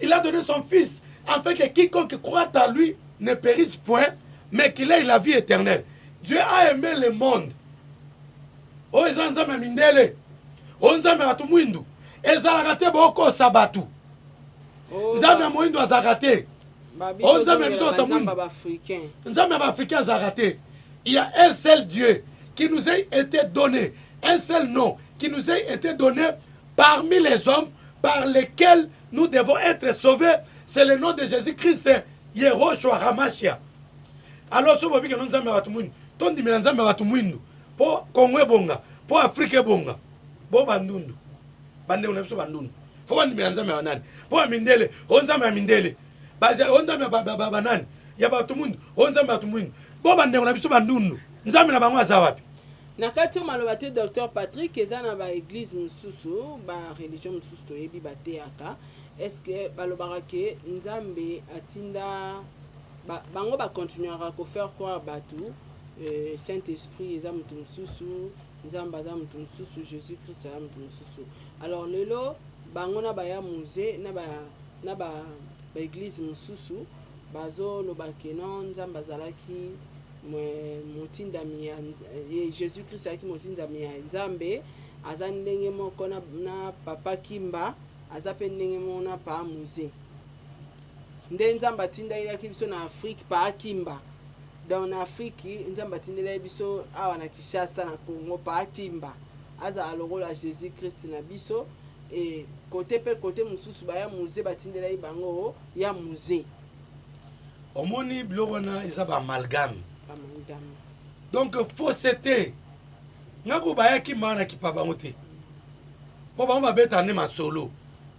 Il a donné son fils, afin que quiconque croit à lui ne périsse point, mais qu'il ait la vie éternelle. Dieu a aimé le monde. Oh, eza nzambe mindele. Oh, nzambe atu mwindu. Ezalaka te boko sabatu. Nzambe mwindu azalaka te. Oh, nzambe biso atu mwindu. Nzambe b'Africain azalaka te. Il y a un seul Dieu qui nous a été donné, un seul nom qui nous a été donné parmi les hommes par lesquels nous devons être sauvés. C'est le nom de Jésus-Christ, Yehoshua Hamashia. Alors, si vous voyez que nous sommes à Batumouin, ton dimanche à Batumouin, pour Congo Bonga, pour Afrique Bonga, pour Bandundu, Bandundu, Bandundu, pour Bandundu, pour Mindele, on s'en Mindele, Bazia, on s'en Banan, Yabatumun, on s'en Batumouin, pour Bandundu, Bandundu, nous sommes à Bangwazawapi. Na kati maloba te Dr Patrick eza na ba église mususu ba religion mususu toyebi bateaka est-ce que balobaka ke nzambe atinda bango ba continuera ko faire croire batu Saint-Esprit eza mutu mususu nzambe aza mutu mususu Jésus-Christ eza mutu mususu alors lelo bango na ba ya musée na ba église mususu bazo lobaka non nzambe azalaki motindami ya Jésus-Christ aki motindami ya nzambe aza ndenge moko na papa Kimba aza pe ndenge moko na pa musée nde nzambe atindaki biso na Afrique pa Kimba dans Afrique nzambe atindaki biso awa na Kinshasa na Congo pa Kimba aza alokola Jésus-Christ na biso et côté pe côté mususu ba ya musée batindaki bango ya musée omoni biloko wana eza ba amalgame. Donc fausseté ngako bayaki mana ki pa bango te po bango babeta ne masolo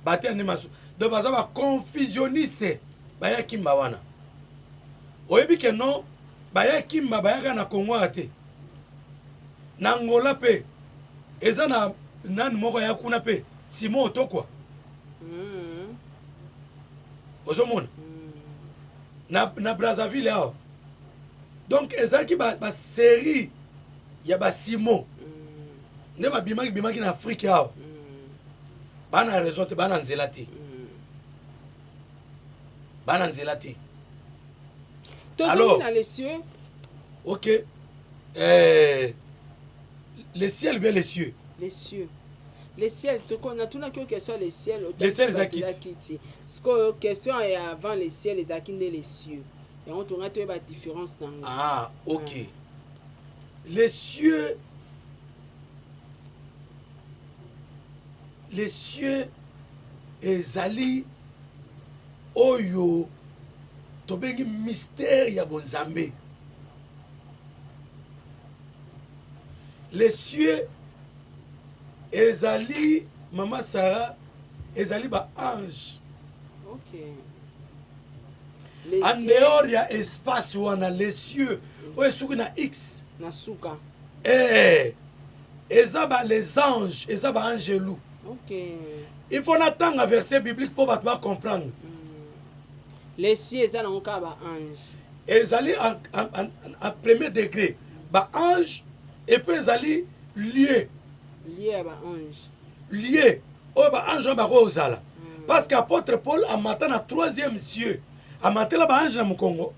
bate ne masolo donc baza ba confusionniste bayaki mbawana oyebi ke non bayaki mba bayaka na Congo ate na Angola pe eza na nani moko ya kuna pe Simon Otokwa ozomona na Brazzaville aho. Donc ezaki ba série ya ba Simon ne ba bimaki na Afrique aho bana raison te bana nzela te bana nzela te. Alors dans les cieux OK les ciels bien les cieux les ciels tout on a tout na que soit les ciels les ciels akiti ce que question est avant les ciels les akinde les cieux. Et on tourne à la différence dans ah, ok. Les cieux ezali oyo tobengi mystère ya bonzambe. Les cieux ezali Maman Sarah ezali ba ange. OK. En dehors, il y a espace où on a les cieux. Où est-ce qu'on a X? Nasuka. Les anges, et ça va angelou. OK. Il faut attendre un verset biblique pour comprendre. Les cieux, ça n'ont qu'à ange. Et ça en premier degré. Ba ange et puis ça lié. Lié à ange. Lié. Oh ba ange on va ozala. Parce qu'apôtre Paul a matin à troisième cieux. Amatela ba ange na Mukongo.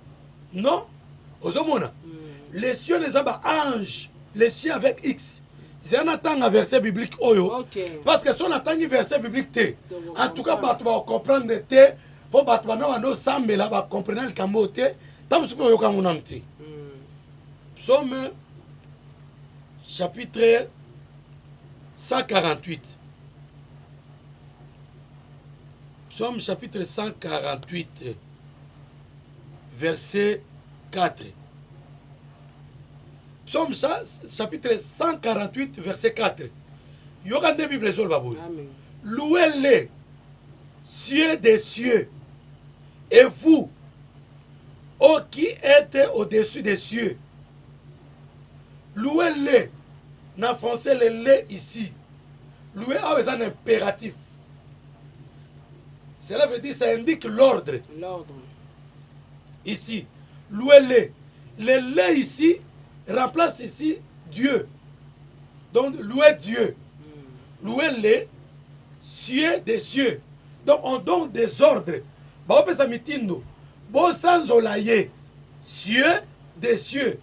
Non? Ozomona. Les cieux les aba ange, les cieux avec X. C'est un attend un verset biblique oyo. Parce que si on attend un verset biblique te. En tout cas, tu vas comprendre te pour battre na no sambe là ba comprendre le kamote. Tam supo yo kamunamti. Psaume chapitre 148. Psaume chapitre 148. Verset 4. Psaume chapitre 148, verset 4. Yogande Bible zol babou. Louez-les, cieux des cieux, et vous, ô qui êtes au-dessus des cieux. Louez-les. En français, le lait ici. Louez est un impératif. Cela veut dire, ça indique l'ordre. L'ordre. Ici, louez-les. Le lait ici remplace ici Dieu. Donc, louer Dieu. Louer les cieux des cieux. Donc, on donne des ordres. Bah, on peut s'amitindo. Bon, sans olaye. Cieux des cieux.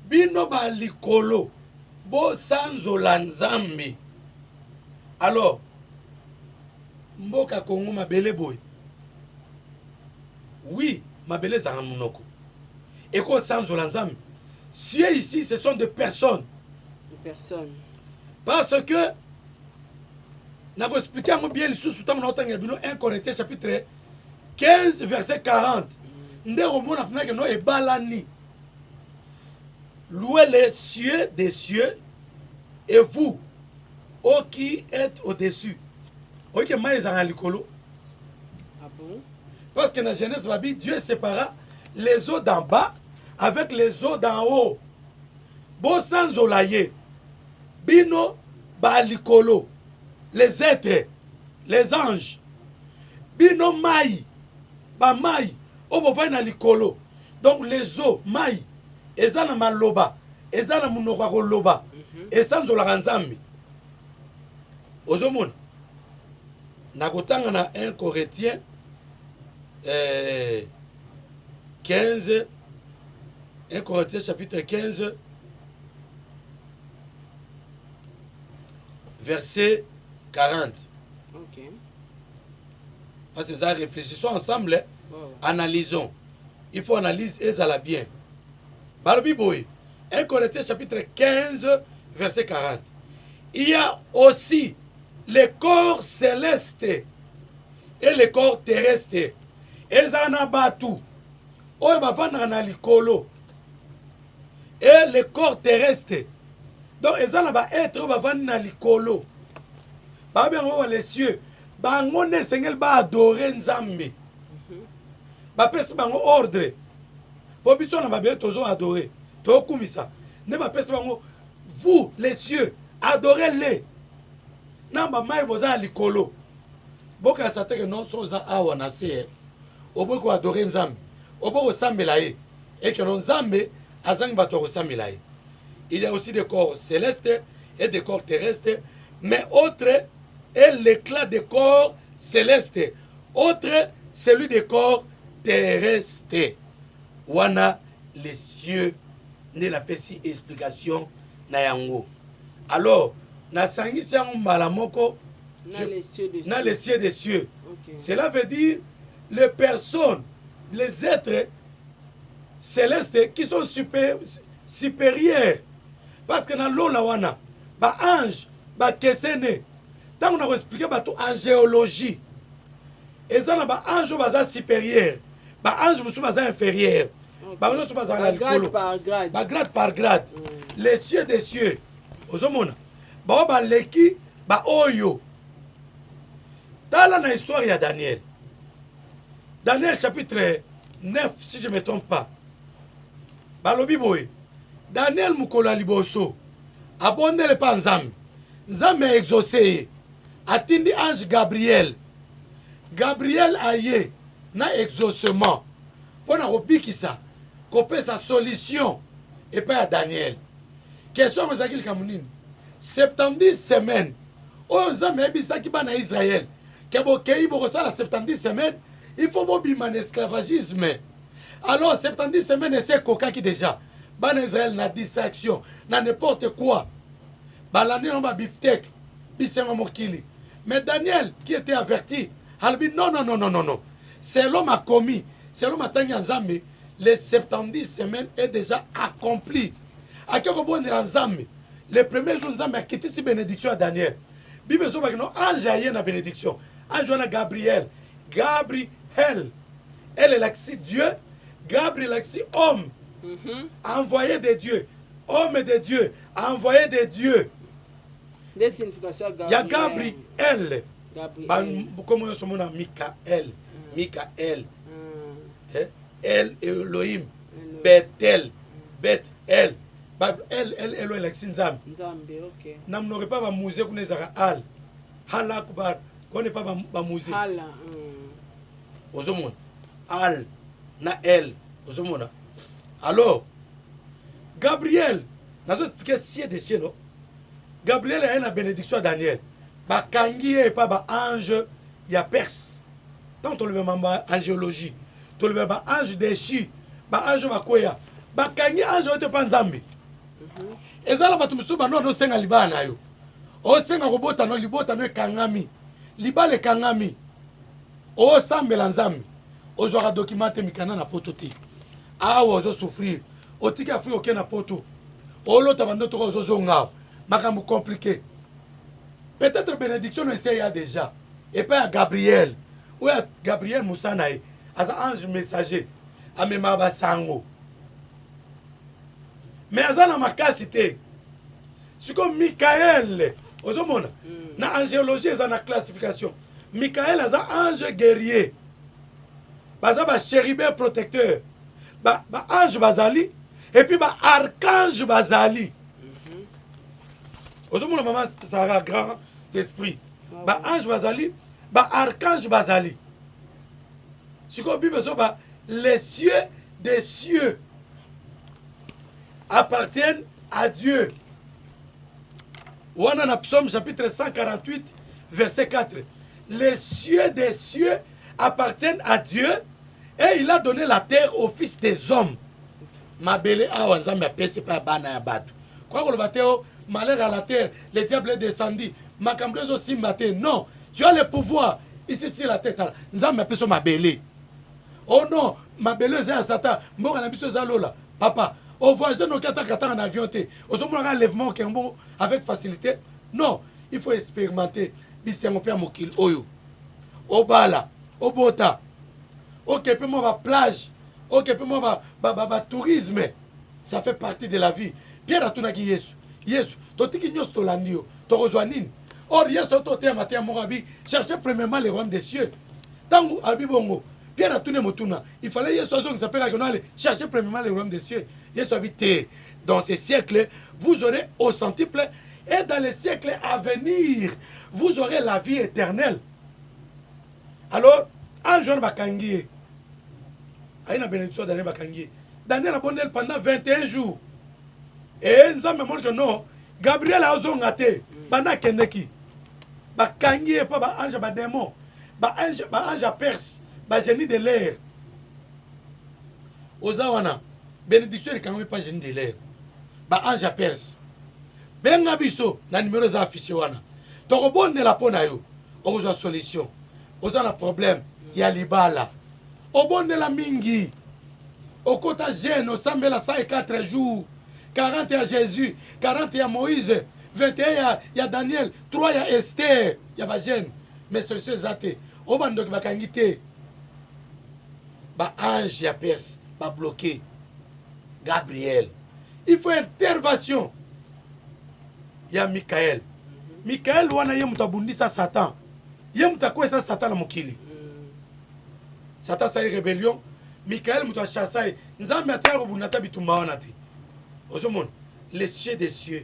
Bino ba likolo. Bon, sans olanzambi. Alors, Mboka Kongo mabele boy. Oui, mabele zaramunoko. Et quoi sans olanzambi? Cieux ici, ce sont des personnes. Des personnes. Parce que, n'a pas expliqué bien les sous-sous 1 Corinthiens chapitre 15, verset 40. Louez les cieux des cieux et vous, ô qui êtes au-dessus. Ok, ah bon? Parce que dans la Genèse, Dieu sépara les eaux d'en bas avec les eaux d'en haut. Bon sans olaye. Bino balikolo. Les êtres, les anges. Bino mai. Ba mai. Obo na likolo. Donc les eaux, mai. Ezana maloba. Ezana munoko loba. Esanzo la ranzami. Ozomona. Nakotanga na 1 Corinthiens 15. 1 Corinthiens chapitre 15. Verset 40. Ok. Parce que ça, réfléchissons ensemble, analysons. Il faut analyser et ça la bien. Barbie Boy, 1 Corinthiens chapitre 15, verset 40. Il y a aussi les corps célestes et les corps terrestres. Ezana batu. Oye bavana na likolo. Et les corps terrestres. Donc, ezana ba être bavana na likolo. Ba bien les cieux. Ba ngone sengel ba adorer nzambe. Ba pesi bango ordre. Po biso na ba bien tozo adorer. To kumisa. Ne ba pesi bango vous les cieux adorez-les. Namba mai boza likolo. Boka sateke non soza awa na se. Oboko adorer nzambe. Oboko sambela ye. Et que non nzambe azang bato ko sambela ye. Il y a aussi des corps célestes et des corps terrestres, mais autre est l'éclat des corps célestes. Autre, celui des corps terrestres. Wana les cieux ne la pesi explication na yango. Alors, na sangisi yango malamoko na les cieux des cieux. Okay. Cela veut dire les personnes, les êtres célestes qui sont supérieurs. Parce que dans l'eau la wana, ba ange, ba kesene. Tant qu'on a expliqué ba tout en géologie. Et ça na ba ange baza supérieur, ba ange musu baza inférieur. Ba ange baza na likolo. Ba grade par grade. Les cieux des cieux. Ozomona. Ba leki ba oyo. Dans la histoire il y a Daniel. Daniel chapitre 9 si je ne me trompe pas. Ba lobi boy. Daniel Mukola Liboso abonne le pas Nzambe. Nzambe a exaucé. Atindi ange Gabriel. Gabriel aye na exaucement. Pour na robikisa kopé sa solution et pas à Daniel. Question aux akil kamunini. 70 semaines. O Nzambe ebisa ki bana Israël. Kebo kei boko sala 70 semaines, il faut bobima esclavagisme. Alors 70 semaines c'est koka qui déjà. Ban Israël na distraction, na n'importe quoi. Balani on va biftek, bisema mokili. Mais Daniel qui était averti, Albi non. C'est l'homme a commis, c'est l'homme a tangi Nzambe, les 70 semaines est déjà accompli. A quelque bon Nzambe, le premier jour Nzambe a quitté si bénédiction à Daniel. Bible so non ange a na bénédiction. Ange na Gabriel. Gabriel. Elle est l'axi Dieu, Gabriel l'axi homme. Envoyé de Dieu, homme de Dieu, envoyé de Dieu. Des significations Gabriel. Il y a Gabriel. Comme on dit Michael. Michael. El Elohim. Bethel. Bethel. El Elohim l'axi Nzambe. Nzambe, ok. Nam n'aurait pas musée qu'on est à Al. Hal Akbar. Qu'on n'est pas musée. Hal. Ozomon. Al. Na El. Ozomona. Alors, Gabriel, nous avons expliqué ciel des cieux, non? Gabriel a une bénédiction à Daniel. Bakangi et pas ba ange ya Perse. Tant on le même angéologie. To le même ange déchi, ba ange bakoya. Bakangi ange ote pa nzambe. Ezala batu musuba no senga libana yo. O senga kobota no libota no kangami. Libale kangami. O sambela nzambe. O joa documenté mikana na poto te. Awa ozo souffrir. O tika fri okena poto. O lota bando to ozo zonga. Makambo compliqué. Peut-être bénédiction essaye déjà. Et pas à Gabriel. Ou à Gabriel Moussanaï. As un ange messager. À Memaba Sango. Mais à ma cité. C'est comme Michael. Ozomona. Na angéologie, c'est na classification. Michael est un ange guerrier. Baza ba chérubin protecteur. Ba ange bazali. Et puis ba archange bazali. Ozomona maman Sarah grand esprit. Ba ange bazali. Ba archange bazali. C'est comme Bible ba les cieux des cieux appartiennent à Dieu. On a un psaume chapitre 148 verset 4. Les cieux des cieux appartiennent à Dieu et il a donné la terre au fils des hommes. Mabele awa nzambe apesi pa bana ya batu. Kwa ko bateo malheur à la terre, le diable est descendu. Makambo zo simbate. Non, tu as le pouvoir ici sur la tête. Nzambe apesi mabele. Oh non, mabele c'est Satan. Mboka na biso zalola. Papa, au voyage nos kata en avion te. Au sommet un lèvement avec facilité. Non, il faut expérimenter. Bisengo pe mokil oyo. Au bala, au bota. OK, pe mo ba plage. OK, pe mo ba tourisme. Ça fait partie de la vie. Pierre atunaki Yesu. Yesu, totiki nyos to landio, to rozwanine. Or Yesu to te matin morabi, cherchez premièrement les royaumes des cieux. Tangu abibongo. Pierre a tourné motuna. Il fallait Yesu qui s'appelle régional chercher premièrement les royaumes des cieux. Yesu habité dans ces siècles, vous aurez au centuple et dans les siècles à venir, vous aurez la vie éternelle. Alors, un jour Bakangi, Aïna bénédiction Daniel Bakangi. Daniel a bonné pendant 21 jours. Et nous avons montré que non, Gabriel a osé ngate, bana kendeki. Bakangi et pas ba ange ba démon, ba ange à Perse. Ba génie de l'air. Ozawana, bénédiction est quand même pas génie de l'air. Ba ange à Perse. Benga biso, na numéro za affiché wana. Toko bonne la pona yo. Ozo solution. Ozana problème, ya libala. Obonne la mingi. Okota jeune, osambela 104 jours. 40 à Jésus, 40 à Moïse, 21 ya Daniel, 3 ya Esther, ya ba jeune. Mais solution zate. Obando bakangite. Ba ange ya Perse, ba bloqué. Gabriel. Il faut intervention. Il y a Michael. Michael wana ye mutabundisa Satan. Ye mutakwesa Satan na mukili. Satan sa rébellion. Michael mutachasa. Nzambe atya robunata bitumba wana te. Osomon, les cieux des cieux,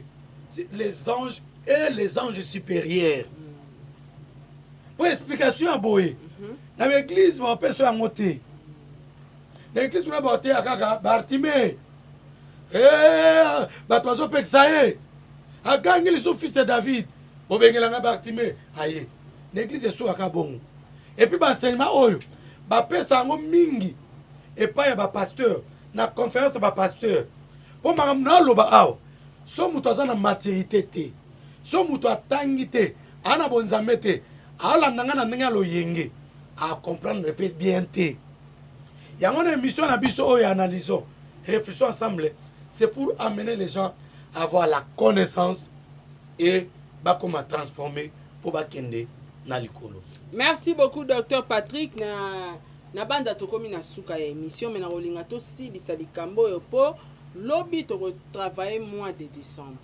les anges et les anges supérieurs. Pour explication à Boé. Dans l'église, on peut se monter. Dans l'église, on a monté à Kaka, Bartimée. Batoiseau Pexaé. A gagné les fils de David. Au Bengelanga Bartimée. Aïe. L'église est sous à Kabon. Et puis, l'enseignement, oyo. Bapé sango mingi. Et pas y'a pasteur. Na conférence, pasteur. Pour madame Naloba Ao. So mutoza na maturité te. So muto atangi te. Ana bonzame te. Ala nangana nenga lo yenge. À comprendre répète bien te. Il y a une émission à biso et analysons. Réfléchissons ensemble. C'est pour amener les gens à avoir la connaissance et bah comment transformer pour bakende na likolo. Merci beaucoup Dr Patrick na banda tokomi na suka ya émission mais na rolinga to si lisalikambo yopo lobby to travailler mois de décembre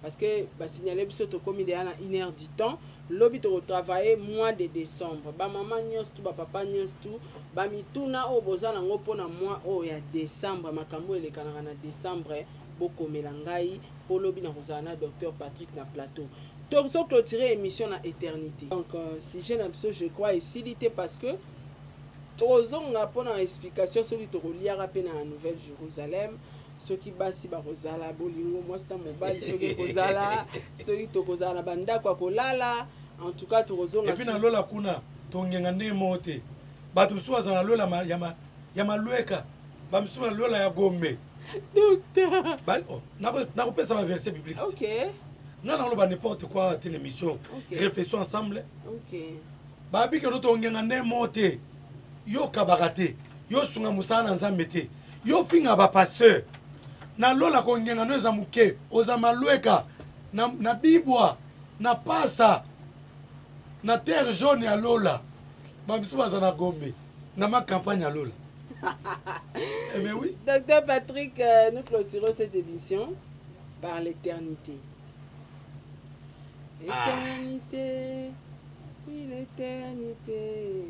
parce que ba signaler biso tokomi déjà na 1 heure du temps. Lobby to travailler mois de décembre. Ba maman nyos tout ba papa nyos tout ba mituna o bozana ngopo na mois o ya décembre makambo elekana na décembre boko melangai pour lobby na rozana Dr Patrick na plateau. Donc so clôturer émission na éternité. Donc si j'ai l'impression je crois ici l'ité parce que tozonga pona explication sur to liara pe na Nouvelle Jérusalem soki basi bakozala bolingo mwasi na mobali soki kozala soki tokozala na bandako ya kolala en tout cas tokozonga. Et puis na lola kuna tongenga ndenge moko te bato mosusu baza na lola ya malweka bamisusu na lola ya gombe. Docteur nakopesa baverset biblique. Ok. nga naloba n'importe quoi te l'émission. Réfléchissons ensemble. Ok. babi ke tongenga ndenge moko te yo kabaka te yo sunga mosala na nzambe te yo finga bapasteur na lola kongenga no eza moke oza malweka na bibwa na pasa na terre jaune ya lola bamisu baza na gombe na ma campagne ya lola. Eh bien oui. Docteur Patrick, nous clôturons cette émission par l'éternité. Éternité, oui l'éternité,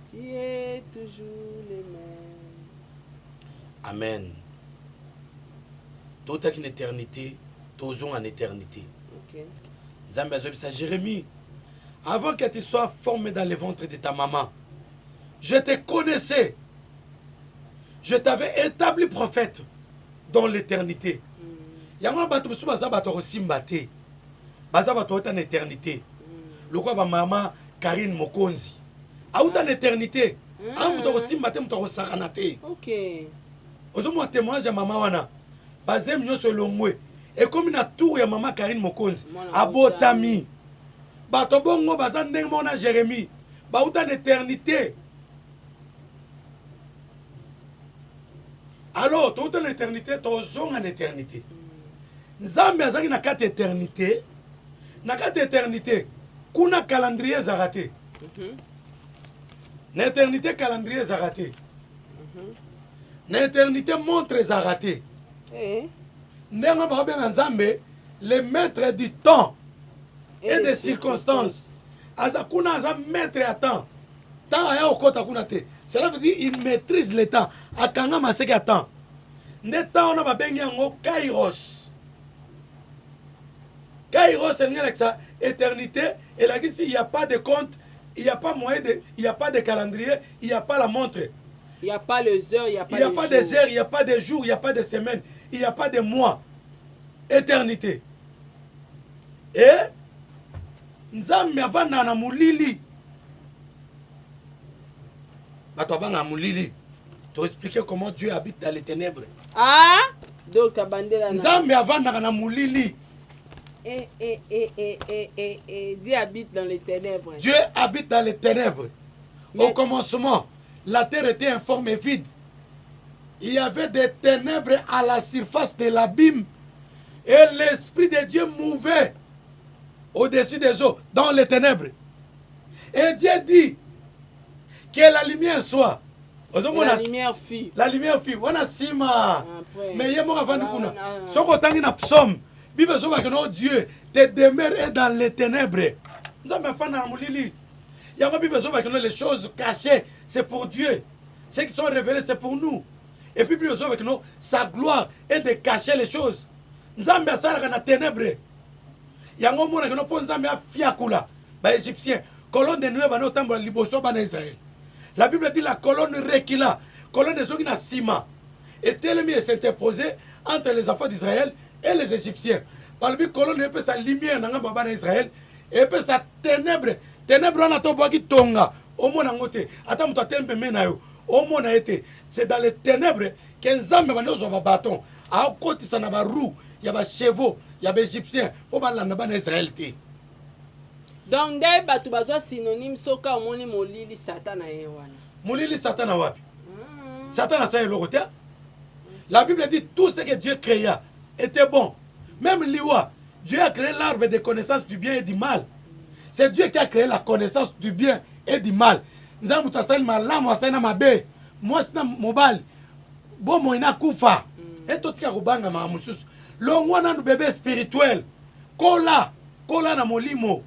tu es toujours le même. Amen. Tout est une éternité, tous ont en éternité. Ok. Nzambe azobisa Jérémie, avant que tu sois formé dans le ventre de ta maman, je te connaissais. Je t'avais établi prophète dans l'éternité. Yango bato musu baza bato simba te. Baza bato en éternité. Lokwa ba mama Karine Mokonzi. Auta en éternité. Am to simba te mto sakana te. OK. Ozomo témoignage ya mama wana. Bazem nyoso longwe. Et comme na tour ya mama Karine Mokonzi, abotami. Bato bongo baza ndenge mona Jérémie. Ba uta en éternité. Alors, toute l'éternité, toujours en éternité. Nzambe azaki na kati éternité. Na kati éternité, kuna calendrier zaraté. Na éternité calendrier zaraté. Na éternité montre zaraté. Nenga ba bien Nzambe, le maître du temps et des circonstances. Azakuna aza maître à temps. Temps aya okota kuna te. Cela veut dire il maîtrise le temps. Akanga maseke temps. Ne temps on a bengi yango kairos. Kairos c'est une éternité et là ici il n'y a pas de compte, il n'y a pas moyen de il n'y a pas de calendrier, il n'y a pas la montre. Il n'y a pas les heures, il n'y a pas il n'y a pas des heures, il n'y a pas de jours, il n'y a pas de semaines, il n'y a pas de mois. Éternité. Et Nzambe avana na mulili. Batobanga mulili. Tu expliquer comment Dieu habite dans les ténèbres. Ah, donc abandela na. Nzambe avana na mulili. Dieu habite dans les ténèbres. Dieu habite dans les ténèbres. Mais au commencement, la terre était informe et vide. Il y avait des ténèbres à la surface de l'abîme. Et l'Esprit de Dieu mouvait au-dessus des eaux, dans les ténèbres. Et Dieu dit que la lumière soit. La lumière fut. La lumière fut. On a sima. Mais il y a un avant kuna. Ce qu'on a na psaume. Bible zo que non Dieu te demeure dans les ténèbres. Nous avons fait na mulili. Il y a un Bible zo que non les choses cachées c'est pour Dieu. Ceux qui sont révélés c'est pour nous. Et puis Bible zo que non sa gloire est de cacher les choses. Nzambe asala na ténèbres. Yango mona que non po Nzambe afiakula ba égyptien colonne de nuée ba no tambola liboso ba na Israël. La Bible dit la colonne recula, colonne de Zogina Sima. Et Télémie s'interposait entre les enfants d'Israël et les Égyptiens. Par le but, colonne et puis sa lumière dans le Israël, et puis sa ténèbre. Ténèbre, on a tout boagi tonga. Au moins, on a été. Attends, on a été menayo. Au moins, on a été. C'est dans les ténèbres qu'un zame va nous avoir bâton. À côté, ça n'a pas roue. Il y a des chevaux, il y a des Égyptiens. Au bas, là, on a Israël. Donc, des batubazwa synonyme soka omoni molili Satan na yewana. Molili Satan na wapi? Satan a ça l'autre. La Bible dit tout ce que Dieu créa était bon. Même l'iwa, Dieu a créé l'arbre de connaissance du bien et du mal. C'est Dieu qui a créé la connaissance du bien et du mal. Nous avons tout ça, malamu asana mabe. Moi c'est mobile. Bon moi ina kufa. Et tout qui a robanga ma mususu. Longwana no bébé spirituel. Kola na molimo.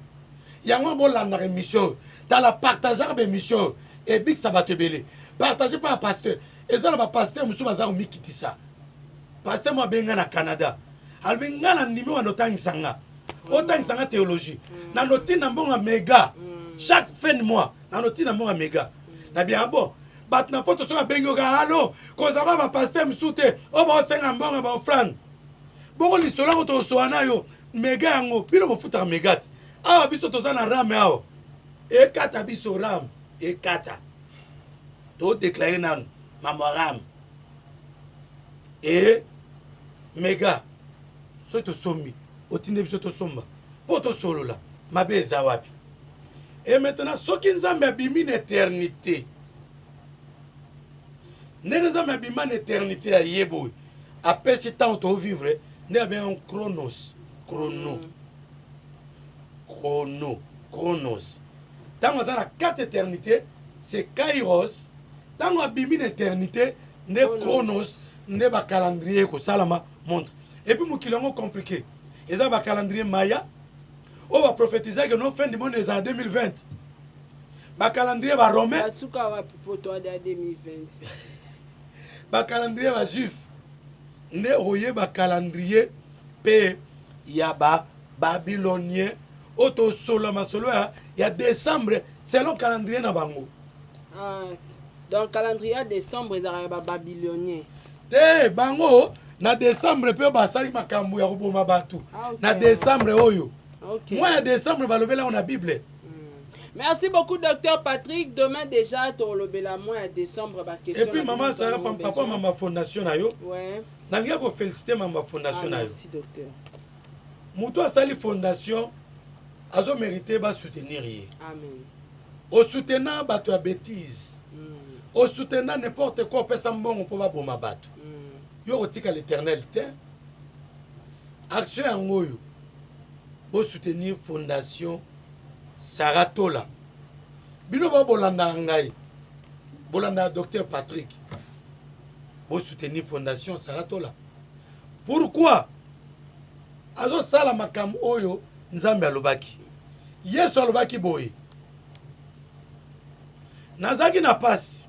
Yango bolanda émission. Dans la partager émission et big ça va te belé. Partagez pas un pasteur. Et ça le pasteur musu bazaro mikitisa. Pasteur moi benga na Canada. Albenga na numéro notang sanga. Otang sanga théologie. Na noti na mbonga méga. Chaque fin de mois, na noti na mbonga méga. Na bien bon. bato na poto soki abengi oka alo kozala bapaster mosusu te oyo baosenga mbongo baofrande bongo lisolo yango tokosowa na yo mega yango bino bofutaka mega te awa biso toza na rame awa ekata biso rame ekata todeklare nanu mambo rame e mega soki tosombi otinde biso tosomba mpo tosolola mabe eza wapi et maintenant soki nzambe abimi na éternité ndenge nzambe abima na éternité ya ye boye apesi ntango tovivre nde abenga chronos chronos ntango aza na 4 éternité c'est kairos ntango abimi na éternité nde chronos nde bacalendrier kosalama montre et puis mokili yango compliqué eza bacalendrier maya oyo baprophétisaki no fin du monde eza en 2020 bacalendrier baromain basuka wapi po toade ya 2020 bacalendrier bajuif nde oyeba calendrier mpe ya bababylonien oyo tosola masolo ya décembre selon calendrier na bango donc calendrier ya décembre ezalaka ya bababylonien te bango na décembre mpe basali makambo ya koboma bato na décembre oyo moi ya décembre balobela na bible. Merci beaucoup, Docteur Patrick. Demain déjà, tu as mois de décembre. Et puis, maman, ça va, papa, maman, fondation. Ouais. Je vais féliciter maman fondation. Merci, docteur. Moutou a sali fondation, a mérité de soutenir. Amen. Au soutenant, tu as bêtise. Au soutenant, n'importe quoi, on peut s'en bon, on peut pas bon ma battre. Yo retika l'éternalité. Action en moyo. Pour soutenir fondation. Saratola. Bino ba bolanda ngai. Bolanda docteur Patrick. Pour soutenir fondation Saratola. Pourquoi? Azo sala makam oyo nzambe alobaki. Yesu alobaki boye. Nazaki na pasi.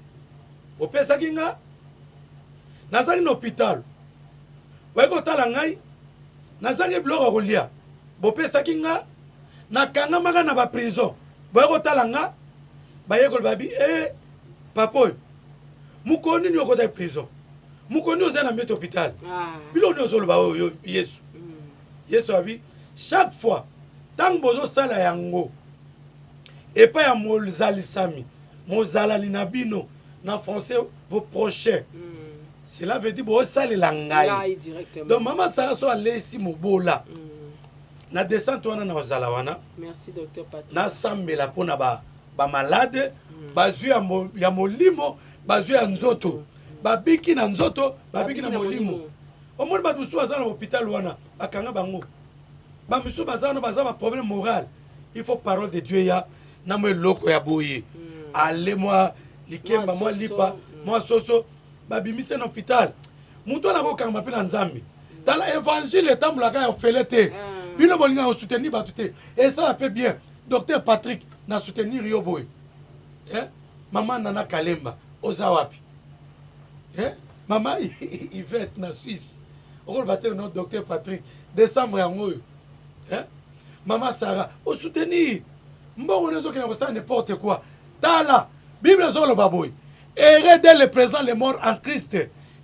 Opesaki nga. Nazaki na hôpital. Weko tala ngai. Nazaki biloko kolia. Bopesaki nga. Nakanga maka na ba prison boye kotala nga baye ko babi papa mukoni ni okota prison mukoni oza na mete hôpital bilo ni ozolo ba oyo Yesu Yesu abi chaque fois tant bozo sala yango et pas ya mozali sami mozala linabino na français vos prochains cela veut dire bo sala la ngai donc maman Sarah so alesi mobola na descente wana na ozala wana. Merci docteur Patrick. Na sambela pona ba malade bazui ya molimo bazui ya nzoto babiki na nzoto babiki na molimo omoni ba musu bazana na hôpital wana akanga bango ba musu bazana bazaba problème moral il faut parole de Dieu ya na mo loko ya boye ale moi likemba moi lipa moi soso babimise na hôpital mutu na ko kanga pe na nzambe tala évangile tambulaka ya felete bino bolinga soutenir batute et ça fait bien docteur Patrick na soutenir yo boy maman nana Kalemba oza wapi maman Yvette na Suisse on va battre notre docteur Patrick décembre yango maman Sarah o soutenir mbongo nezo kina ko n'importe quoi tala bible zolo baboy heureux dès le présent les morts en Christ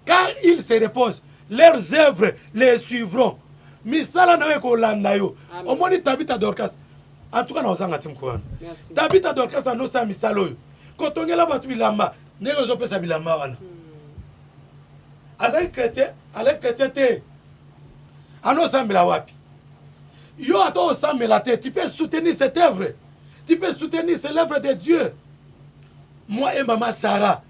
car ils se reposent leurs œuvres les suivront. Misala na weko landa yo. Omoni Tabita Dorcas. En tout cas na ozanga timkuana. Tabita Dorcas no sa misalo yo. Kotongela batu bilamba, ndenge zo pesa bilamba wana. Azai chrétien, ale chrétien te. Ano sambela wapi. Yo ato sambela te, tu peux soutenir cette œuvre. Tu peux soutenir cette œuvre de Dieu. Moi et maman Sarah,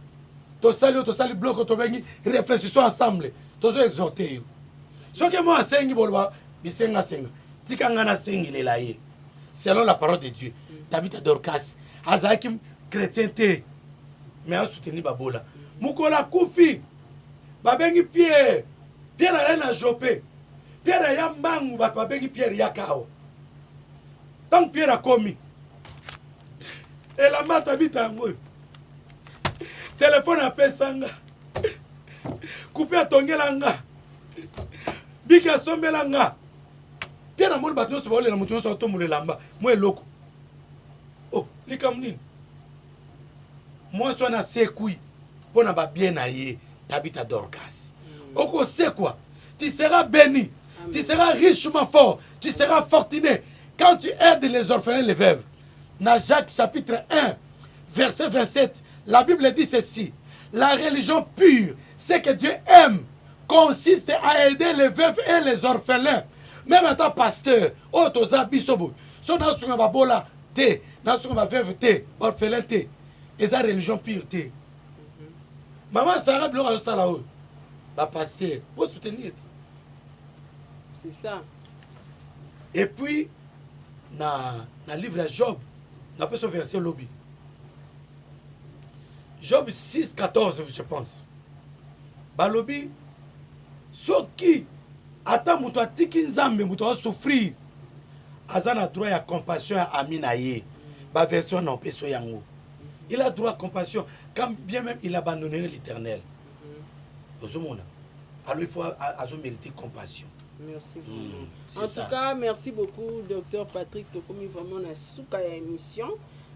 to sali bloc to bengi réfléchissons ensemble. Tozo exhorter yo. Ce que moi sengi bolwa bisenga senga tikanga na sengi lela ye selon la parole de Dieu. Tabita Dorcas azaki chrétien te mais a soutenir babola mukola kufi babengi Pierre ala na Jopé Pierre ya mbangu babengi Pierre ya kawa tant Pierre a commis et la mata bita ngoy téléphone a pesanga couper atongela nga bika sombela nga Pierre amoni bato nyonso baolela moto nyonso atombolela lamba mo eloko oh likamnini mwasi wana sekui pour na ba bien na ye Tabitha Dorcas. Oko c'est quoi? Tu seras béni. Amen. Tu seras richement fort. Tu seras fortuné quand tu aides les orphelins et les veuves. Dans Jacques chapitre 1, verset 27, la Bible dit ceci. La religion pure, ce que Dieu aime, consiste à aider les veuves et les orphelins. Même en tant que pasteur, oh, toza bisobo, so na sunga babola te, na sunga ba veuve te, orphelin te, et ça religion pure te. Maman Sarah Blora ça là haut, ba pasteur, pour soutenir. C'est ça. Et puis na livre à Job, na peut son verset lobby. Job 6, 14, je pense. Balobi, so qui ata mutu atiki nzambe mutu a souffrir, azana droit ya compassion ya amina ye. Ba version non peso yango. Il a droit à compassion quand bien même il abandonnerait l'Éternel. Alors il faut mériter compassion. Merci vraiment. En tout cas, merci beaucoup, Dr Patrick Tokomi, vraiment na souka ya émission.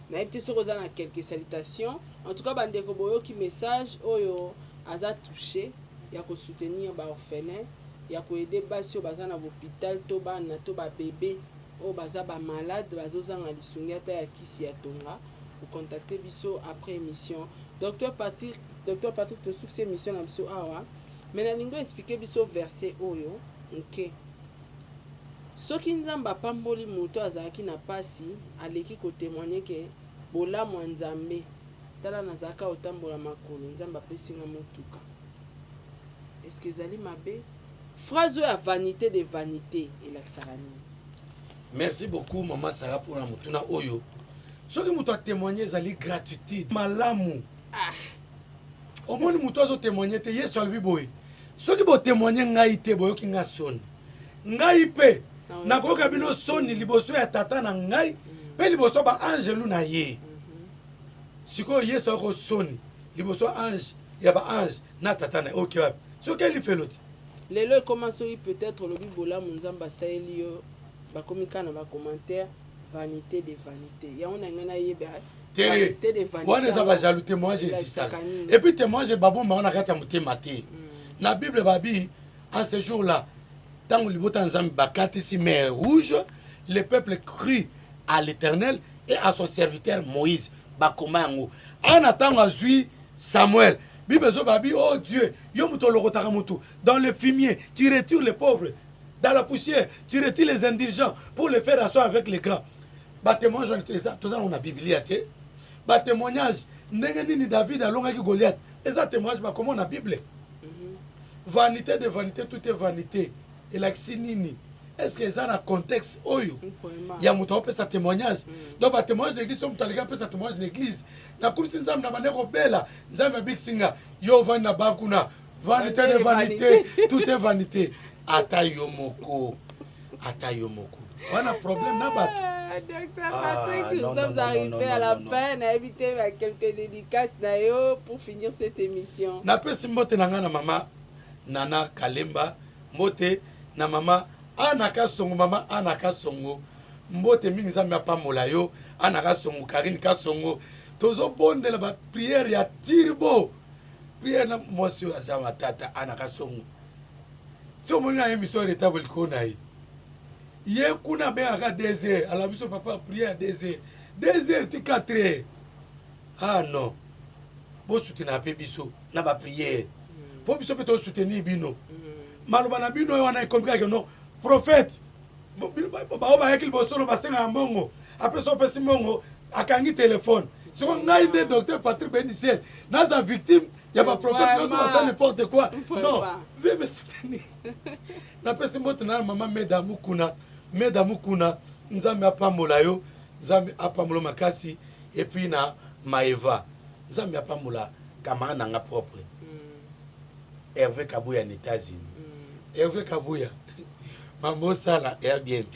Na été sur na quelques salutations. En tout cas, bandeko boyo qui message oyo aza touché ya ko soutenir ba orphelin, ya ko aider basio baza na hôpital to bana to ba bébé o baza ba malade bazozanga lisungi ata ya kisi ya tonga. Vous contactez biso après émission. Dr Patrick te succès émission na biso awa. Mais na lingo expliquer biso verset oyo. OK. Soki nzamba pamboli moto azaki na pasi aleki ko témoigner que bola mwanzambe tala nazaka otambola makolo nzamba pesinga motuka. Est-ce que zali mabe? Phrase à vanité de vanité et l'axarani. Merci beaucoup maman Sarah pour la mutuna oyo. Soki moto a témoigné zali gratitude malamu. Au moins moto a témoigné te yeso albi boy. Soki bo témoigner ngai te boyo ki nga son. Ngai pe na koka bino soni liboso ya tata na ngai pe liboso ba angelu na ye. Siko yeso ko soni liboso ange ya ba ange na tata na OK wa. Soki li fait l'autre. Lelo commence peut-être le bibola munzamba saelio ba komika na ba commentaire vanité de vanité. Ya on a ngana yeba vanité de vanité. On est à jaloux témoignage existe. Et puis témoignage babou ma on a kata mutemate. La Bible babi en ce jour-là tant que libota nzambe bakati si mer rouge, le peuple crie à l'Éternel et à son serviteur Moïse bakoma yango. En attendant Zui Samuel, Bible zo babi oh Dieu, yo muto lokotaka mutu dans le fumier, tu retires les pauvres. Dans la poussière, tu retires les indigents pour les faire asseoir avec les grands. Ba témoignage tout ça on a Biblie até. Ba témoignage ndenge nini David alongaki Goliath. Eza témoignage ba comment on a Bible. Vanité de vanité, tout est vanité. Et la nini. Est-ce que ça a un contexte oyo? Il y a muto pe sa témoignage. Donc ba témoignage de l'église, on talika pe sa témoignage de l'église. Na comme si nzam na baneko bela, nzam big singa, yo van na bakuna. Vanité de vanité, tout est vanité. Ata yomoko. On a un problème na bato. Docteur Patrick, nous sommes arrivés à la fin. On a évité quelques dédicaces d'ailleurs pour finir cette émission. Na pe simbote nanga na mama Nana Kalemba, mbote na mama Anaka Songo, mama Anaka Songo. Mbote mingi nzambe apamola yo, Anaka Songo, Karine Kasongo. Tozo bonde la prière ya tirbo. Prière na monsieur azama tata Anaka Songo. Si on m'a émission de table konaï. Hier kuna ben à 2 heures, à la mission papa prière à 2 heures. 2 heures ti 4 heures. Ah non. Bo soutenir pe biso na ba prière. Pour biso peut soutenir bino. Maloba na bino wana ikomika que non prophète. Ba ba ekil bo solo ba senga mbongo. Après so pesi mbongo akangi téléphone. Si on a aidé docteur Patrick Bendiciel, dans sa victime, il y a pas prophète, non, ça n'importe quoi. Non, veuillez me soutenir. Na pesi moto na maman Medamu kuna, nzambe apamola yo, nzambe apamola makasi et puis na Maeva. Nzambe apamola kamara nanga propre. Hervé Kabouya en États-Unis. Hervé Kabouya. Mambo Sala Airbnb.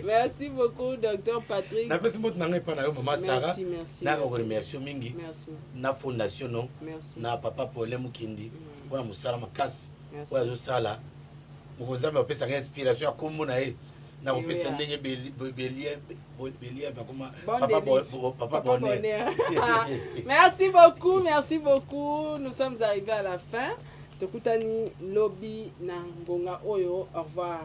Merci beaucoup, Dr Patrick. Merci beaucoup, Maman Sarah. Merci. Merci. Mingi. Merci. Na fondation non. Merci. Na papa Paulin Mukindi. Pour Moussala Makasi. Pour Sala. Mukonza me pesa inspiration à komona e. na kopesa ndenge Bélier comme papa bonheur. Merci beaucoup. Nous sommes arrivés à la fin. Tokutani Lobby Nangonga Oyo. Au revoir.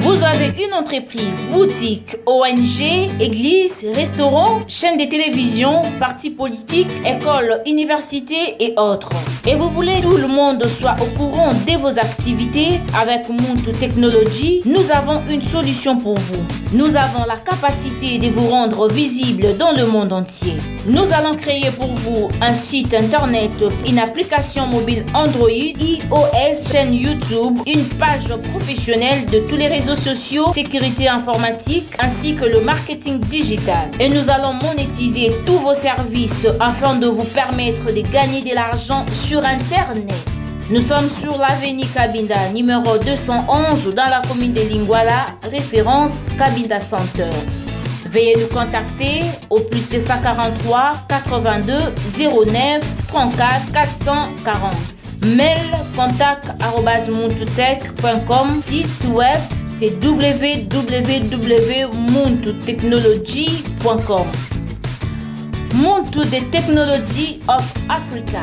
Vous avez une entreprise, boutique, ONG, église, restaurant, chaîne de télévision, parti politique, école, université et autres. Et vous voulez que tout le monde soit au courant de vos activités avec Muntu Technology, nous avons une solution pour vous. Nous avons la capacité de vous rendre visible dans le monde entier. Nous allons créer pour vous un site internet, une application mobile Android, iOS, chaîne YouTube, une page professionnelle de tous les réseaux sociaux, sécurité informatique ainsi que le marketing digital. Et nous allons monétiser tous vos services afin de vous permettre de gagner de l'argent sur Internet. Nous sommes sur l'avenue Cabinda, numéro 211 dans la commune de Lingwala, référence Cabinda Center. Veuillez nous contacter au plus de 143 82 09 34 440. Mail contact@muntutech.com. Site web c'est www.muntutechnology.com. Muntu the Technology of Africa.